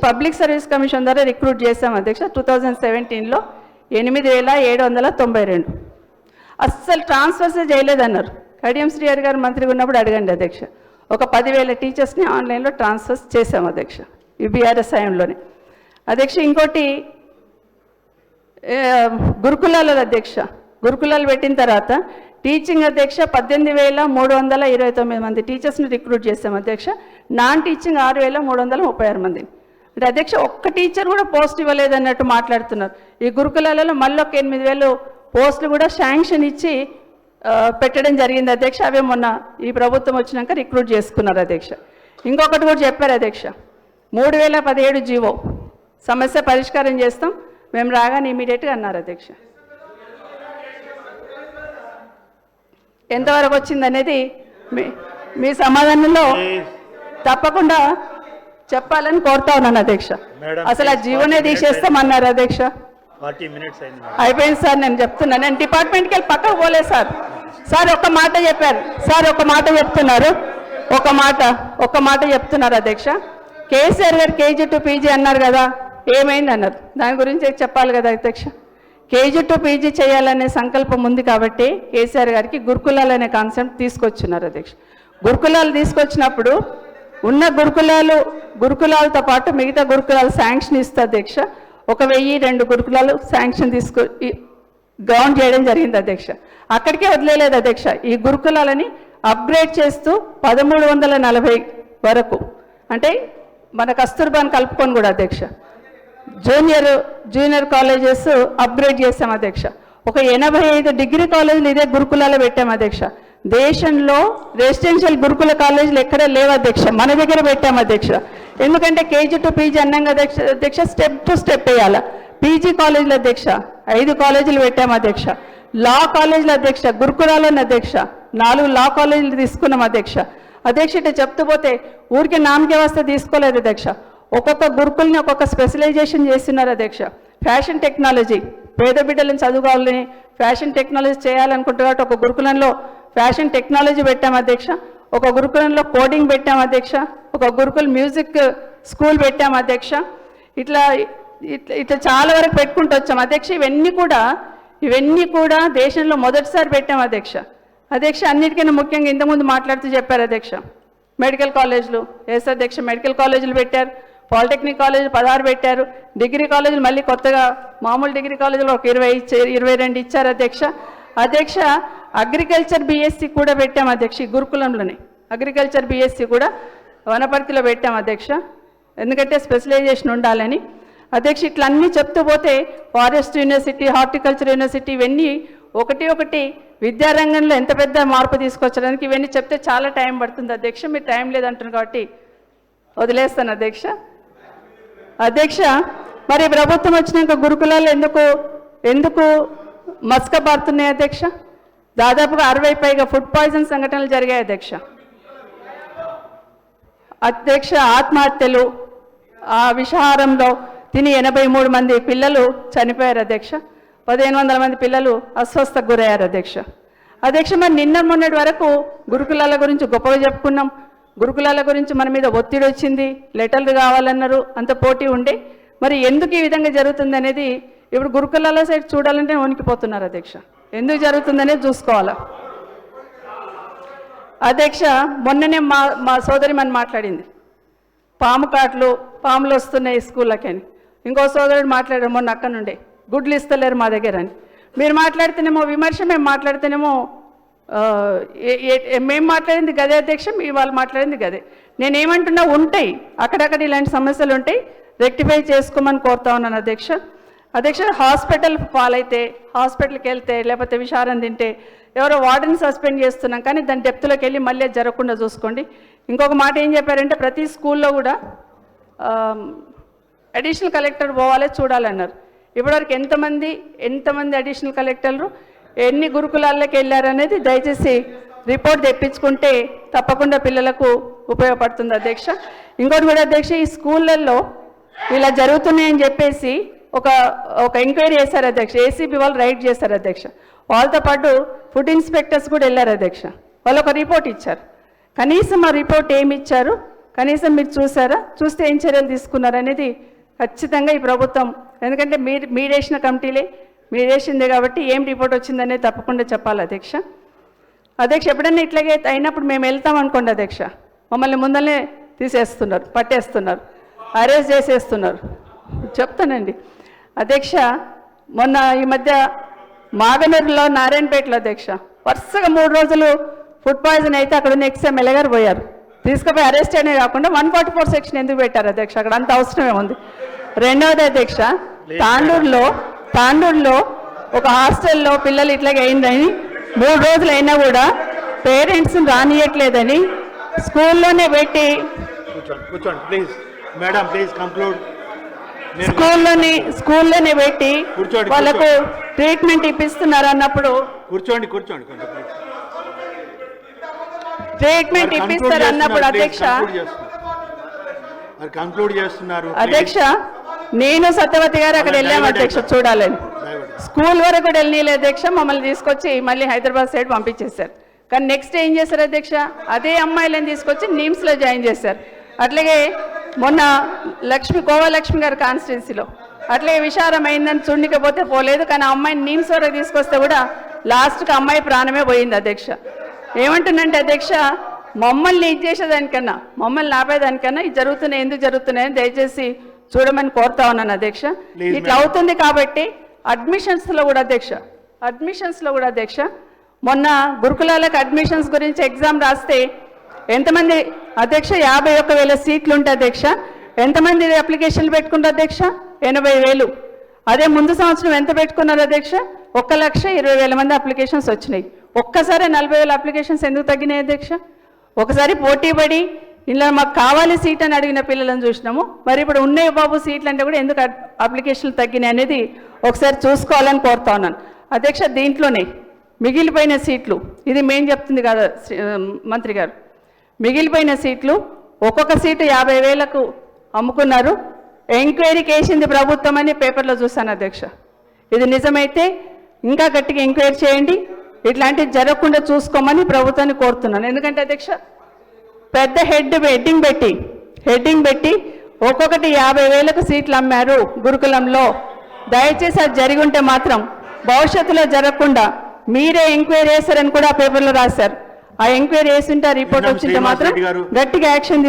పబ్లిక్ సర్వీస్ కమిషన్ ద్వారా రిక్రూట్ చేశాం అధ్యక్ష. 2017లో 8,792. అస్సలు ట్రాన్స్ఫర్సే చేయలేదన్నారు. కడియం శ్రీహరి గారు మంత్రిగా ఉన్నప్పుడు అడగండి అధ్యక్ష. ఒక 10,000 టీచర్స్ని ఆన్లైన్లో ట్రాన్స్ఫర్స్ చేశాం అధ్యక్ష ఈ బీఆర్ఎస్ టైంలోనే అధ్యక్ష. ఇంకోటి గురుకులాల అధ్యక్ష, గురుకులాలు పెట్టిన తర్వాత టీచింగ్ అధ్యక్ష 18,329 మంది టీచర్స్ని రిక్రూట్ చేసాం అధ్యక్ష. నాన్ టీచింగ్ 6,336 మంది. అంటే అధ్యక్ష ఒక్క టీచర్ కూడా పోస్ట్ ఇవ్వలేదు అన్నట్టు మాట్లాడుతున్నారు. ఈ గురుకులాలలో మళ్ళీ ఒక 8,000 పోస్టులు కూడా శాంక్షన్ ఇచ్చి పెట్టడం జరిగింది అధ్యక్ష. అవే మొన్న ఈ ప్రభుత్వం వచ్చినాక రిక్రూట్ చేసుకున్నారు అధ్యక్ష. ఇంకొకటి కూడా చెప్పారు అధ్యక్ష, 3,017 జీవో సమస్య పరిష్కారం చేస్తాం మేము రాగానే ఇమీడియట్గా అన్నారు అధ్యక్ష. ఎంతవరకు వచ్చిందనేది మీ సమాధానంలో చెప్పాలని కోరుతా ఉన్నాను అధ్యక్ష. మేడం, అసలు ఆ please, జీవోనే 40 minutes తీసేస్తామన్నారు అధ్యక్ష. 40 minutes అయింది మేడం. అయిపోయింది సార్, నేను చెప్తున్నాను. నేను డిపార్ట్మెంట్కి వెళ్ళి పక్కకు పోలేదు సార్. సార్ ఒక్క మాట చెప్పారు సార్, ఒక మాట చెప్తున్నారు, ఒక మాట చెప్తున్నారు అధ్యక్ష. కేసీఆర్ గారు కేజీ టు పీజీ అన్నారు కదా, ఏమైంది అన్నారు. దాని గురించి చెప్పాలి కదా అధ్యక్ష. కేజీ టు పీజీ చేయాలనే సంకల్పం ఉంది కాబట్టి కేసీఆర్ గారికి గురుకులాలు అనే కాన్సెప్ట్ తీసుకొచ్చున్నారు అధ్యక్ష. గురుకులాలు తీసుకొచ్చినప్పుడు ఉన్న గురుకులాలతో పాటు మిగతా గురుకులాలు శాంక్షన్ ఇస్తే అధ్యక్ష 1002 గురుకులాలు శాంక్షన్ గ్రౌండ్ చేయడం జరిగింది అధ్యక్ష. అక్కడికే వదిలేదు అధ్యక్ష. ఈ గురుకులాలని అప్గ్రేడ్ చేస్తూ 1340 వరకు, అంటే మన కస్తూర్బాని కలుపుకొని కూడా అధ్యక్ష, జూనియర్ కాలేజెస్ అప్గ్రేడ్ చేస్తాం అధ్యక్ష. ఒక 85 డిగ్రీ కాలేజీలు ఇదే గురుకులాలు పెట్టాం అధ్యక్ష. దేశంలో రెసిడెన్షియల్ గురుకుల కాలేజీలు ఎక్కడ లేవు అధ్యక్ష, మన దగ్గర పెట్టాం అధ్యక్ష. ఎందుకంటే కేజీ టు పీజీ అన్నాం అధ్యక్ష, స్టెప్ టు స్టెప్ వేయాలి. పీజీ కాలేజీలు అధ్యక్ష 5 కాలేజీలు పెట్టాం అధ్యక్ష. లా కాలేజీలు అధ్యక్ష, గురుకులాలను అధ్యక్ష 4 లా కాలేజీలు తీసుకున్నాం అధ్యక్ష. ఇట్లా చెప్తూ పోతే ఊరికి నామకే వ్యవస్థ తీసుకోలేదు అధ్యక్ష. ఒక్కొక్క గురుకుల్ని ఒక్కొక్క స్పెషలైజేషన్ చేస్తున్నారు అధ్యక్ష. ఫ్యాషన్ టెక్నాలజీ, పేద బిడ్డలను చదువుకోవాలని ఫ్యాషన్ టెక్నాలజీ చేయాలనుకుంటున్నారు. ఒక గురుకులంలో ఫ్యాషన్ టెక్నాలజీ పెట్టాం అధ్యక్ష, ఒక గురుకులంలో కోడింగ్ పెట్టాం అధ్యక్ష, ఒక గురుకుల్ మ్యూజిక్ స్కూల్ పెట్టాం అధ్యక్ష. ఇట్లా చాలా వరకు పెట్టుకుంటూ వచ్చాం అధ్యక్ష. ఇవన్నీ కూడా దేశంలో మొదటిసారి పెట్టాం అధ్యక్ష. అన్నిటికన్నా ముఖ్యంగా ఇంతకుముందు మాట్లాడుతూ చెప్పారు అధ్యక్ష, మెడికల్ కాలేజీలు ఎస్ అధ్యక్ష, మెడికల్ కాలేజీలు పెట్టారు. పాలిటెక్నిక్ కాలేజీలు 16 పెట్టారు. డిగ్రీ కాలేజీలు మళ్ళీ కొత్తగా మామూలు డిగ్రీ కాలేజీలు ఒక 22 ఇచ్చారు అధ్యక్ష. అగ్రికల్చర్ బీఎస్సీ కూడా పెట్టాం అధ్యక్ష. ఈ గురుకులంలోనే అగ్రికల్చర్ బీఎస్సీ కూడా వనపర్తిలో పెట్టాం అధ్యక్ష, ఎందుకంటే స్పెషలైజేషన్ ఉండాలని అధ్యక్ష. ఇట్లా అన్నీ చెప్తూ పోతే ఫారెస్ట్ యూనివర్సిటీ, హార్టికల్చర్ యూనివర్సిటీ, ఇవన్నీ ఒకటి విద్యారంగంలో ఎంత పెద్ద మార్పు తీసుకొచ్చడానికి ఇవన్నీ చెప్తే చాలా టైం పడుతుంది అధ్యక్ష. మీరు టైం లేదంటున్నారు కాబట్టి వదిలేస్తాను అధ్యక్ష. మరి ప్రభుత్వం వచ్చినాక గురుకులాలు ఎందుకు మస్కబారుతున్నాయి అధ్యక్ష? దాదాపుగా 60 పైగా ఫుడ్ పాయిజన్ సంఘటనలు జరిగాయి అధ్యక్ష. ఆత్మహత్యలు, ఆ విషాహారంలో తిని 83 మంది పిల్లలు చనిపోయారు అధ్యక్ష. 1500 మంది పిల్లలు అస్వస్థకు గురయ్యారు అధ్యక్ష. మరి నిన్న మొన్నటి వరకు గురుకులాల గురించి గొప్పగా చెప్పుకున్నాం. గురుకులాల గురించి మన మీద ఒత్తిడి వచ్చింది, లెటర్లు కావాలన్నారు, అంత పోటీ ఉండే. మరి ఎందుకు ఈ విధంగా జరుగుతుంది అనేది ఇప్పుడు గురుకులాల సైడ్ చూడాలంటే వణికిపోతున్నారు అధ్యక్ష. ఎందుకు జరుగుతుందనేది చూసుకోవాలా అధ్యక్ష. మొన్ననే మా సోదరి మన మాట్లాడింది, పాములు వస్తున్నాయి స్కూళ్ళకని. ఇంకో సోదరుడు మాట్లాడారు మొన్న అక్క నుండే, గుడ్లు ఇస్తలేరు మా దగ్గర అని. మీరు మాట్లాడితేనేమో విమర్శ, మేము మాట్లాడితేనేమో మేము మాట్లాడింది గదే అధ్యక్ష, మీ వాళ్ళు మాట్లాడింది గదే. నేనేమంటున్నా, ఉంటాయి అక్కడక్కడ ఇలాంటి సమస్యలు ఉంటాయి, రెక్టిఫై చేసుకోమని కోరుతా ఉన్నాను అధ్యక్ష. హాస్పిటల్ పాలైతే, హాస్పిటల్కి వెళ్తే, లేకపోతే విషారం తింటే ఎవరో వార్డెన్ సస్పెండ్ చేస్తున్నాం, కానీ దాని డెప్త్లోకి వెళ్ళి మళ్ళీ జరగకుండా చూసుకోండి. ఇంకొక మాట ఏం చెప్పారంటే, ప్రతి స్కూల్లో కూడా అడిషనల్ కలెక్టర్ పోవాలి చూడాలన్నారు. ఇప్పటివరకు ఎంతమంది అడిషనల్ కలెక్టర్లు ఎన్ని గురుకులాల్లోకి వెళ్ళారనేది దయచేసి రిపోర్ట్ తెప్పించుకుంటే తప్పకుండా పిల్లలకు ఉపయోగపడుతుంది అధ్యక్ష. ఇంకోటి కూడా అధ్యక్ష, ఈ స్కూళ్ళల్లో ఇలా జరుగుతున్నాయని చెప్పేసి ఒక ఎంక్వైరీ చేశారు అధ్యక్ష. ఏసీబీ వాళ్ళు రైడ్ చేశారు అధ్యక్ష. వాళ్ళతో పాటు ఫుడ్ ఇన్స్పెక్టర్స్ కూడా వెళ్ళారు అధ్యక్ష. వాళ్ళు ఒక రిపోర్ట్ ఇచ్చారు. కనీసం ఆ రిపోర్ట్ ఏమి ఇచ్చారు, కనీసం మీరు చూసారా, చూస్తే ఏం చర్యలు తీసుకున్నారు అనేది ఖచ్చితంగా ఈ ప్రభుత్వం, ఎందుకంటే మీరు వేసిన కమిటీలే, మీరు వేసిందే కాబట్టి ఏం రిపోర్ట్ వచ్చిందనేది తప్పకుండా చెప్పాలి అధ్యక్ష. ఎప్పుడన్నా ఇట్లాగే అయినప్పుడు మేము వెళ్తాం అనుకోండి అధ్యక్ష, మమ్మల్ని ముందరనే తీసేస్తున్నారు, పట్టేస్తున్నారు, అరెస్ట్ చేసేస్తున్నారు. చెప్తానండి అధ్యక్ష. మొన్న ఈ మధ్య మాగనూరులో, నారాయణపేటలో అధ్యక్ష, వరుసగా 3 రోజులు ఫుడ్ పాయిజన్ అయితే అక్కడ ఉన్న ఎక్స్ఎమ్మెల్యే గారు పోయారు. తీసుకుపోయి అరెస్ట్ అనే కాకుండా 144 సెక్షన్ ఎందుకు పెట్టారు అధ్యక్ష? అక్కడ అంత అవసరమే ఉంది. రెండవది అధ్యక్ష, తాండూరులో ఒక హాస్టల్లో పిల్లలు ఇట్లాగే అయిందని 3 రోజులు అయినా కూడా పేరెంట్స్ని రానియట్లేదని స్కూల్లోనే పెట్టి, కూర్చోండి ప్లీజ్ మేడం, ప్లీజ్ కంక్లూడ్. స్కూల్లోనే పెట్టి వాళ్ళకు ట్రీట్మెంట్ ఇప్పిస్తున్నారు అన్నప్పుడు, కూర్చోండి ట్రీట్మెంట్ ఇప్పిస్తారు అన్నప్పుడు అధ్యక్ష, మరి కంక్లూడ్ చేస్తున్నారు అధ్యక్ష నేను సత్యవతి గారు అక్కడ వెళ్ళాము అధ్యక్ష చూడాలని. స్కూల్ వరకు కూడా వెళ్ళనీలే అధ్యక్ష, మమ్మల్ని తీసుకొచ్చి మళ్ళీ హైదరాబాద్ సైడ్ పంపించేశారు. కానీ నెక్స్ట్ ఏం చేశారు అధ్యక్ష, అదే అమ్మాయిలను తీసుకొచ్చి నిమ్స్లో జాయిన్ చేశారు. అట్లాగే మొన్న కోవలక్ష్మి గారి కాన్స్టిట్యున్సీలో అట్లాగే విషారం అయిందని చూడకపోతే పోలేదు, కానీ ఆ అమ్మాయిని నిమ్స్ వరకు తీసుకొస్తే కూడా లాస్ట్కి అమ్మాయి ప్రాణమే పోయింది అధ్యక్ష. ఏమంటుందంటే అధ్యక్ష, మమ్మల్ని ఇది చేసేదానికన్నా, మమ్మల్ని ఆపేదానికన్నా ఇది జరుగుతున్నాయి, ఎందుకు జరుగుతున్నాయని దయచేసి చూడమని కోరుతా ఉన్నాను అధ్యక్ష. ఇట్లా అవుతుంది కాబట్టి అడ్మిషన్స్లో కూడా అధ్యక్ష మొన్న గురుకులాలకు అడ్మిషన్స్ గురించి ఎగ్జామ్ రాస్తే ఎంతమంది అధ్యక్ష, 51,000 సీట్లు ఉంటాయి అధ్యక్ష. ఎంతమంది అప్లికేషన్లు పెట్టుకున్నారు అధ్యక్ష? 80,000. అదే ముందు సంవత్సరం ఎంత పెట్టుకున్నారు అధ్యక్ష? 1,20,000 మంది అప్లికేషన్స్ వచ్చినాయి. ఒక్కసారి 40,000 అప్లికేషన్స్ ఎందుకు తగ్గినాయి అధ్యక్ష? ఒకసారి పోటీ పడి ఇలా మాకు కావాలి సీట్ అని అడిగిన పిల్లలను చూసినాము. మరి ఇప్పుడు ఉన్నాయి బాబు సీట్లు అంటే కూడా ఎందుకు అప్లికేషన్లు తగ్గినాయి అనేది ఒకసారి చూసుకోవాలని కోరుతా ఉన్నాను అధ్యక్ష. దీంట్లోనే మిగిలిపోయిన సీట్లు, ఇది మేం చెప్తుంది కదా మంత్రి గారు, మిగిలిపోయిన సీట్లు ఒక్కొక్క సీటు 50,000కు అమ్ముకున్నారు. ఎంక్వైరీకి వేసింది ప్రభుత్వం అని పేపర్లో చూశాను అధ్యక్ష. ఇది నిజమైతే ఇంకా గట్టిగా ఎంక్వైరీ చేయండి, ఇట్లాంటివి జరగకుండా చూసుకోమని ప్రభుత్వాన్ని కోరుతున్నాను. ఎందుకంటే అధ్యక్ష పెద్ద హెడ్డింగ్ పెట్టి ఒక్కొక్కటి 50,000కు సీట్లు అమ్మారు గురుకులంలో. దయచేసి అది జరిగి ఉంటే మాత్రం భవిష్యత్తులో జరగకుండా మీరే ఎంక్వైరీ చేశారని కూడా పేపర్లో రాశారు. ఆ ఎంక్వైరీ చేసింటే రిపోర్ట్ వచ్చింటే మాత్రం గట్టిగా యాక్షన్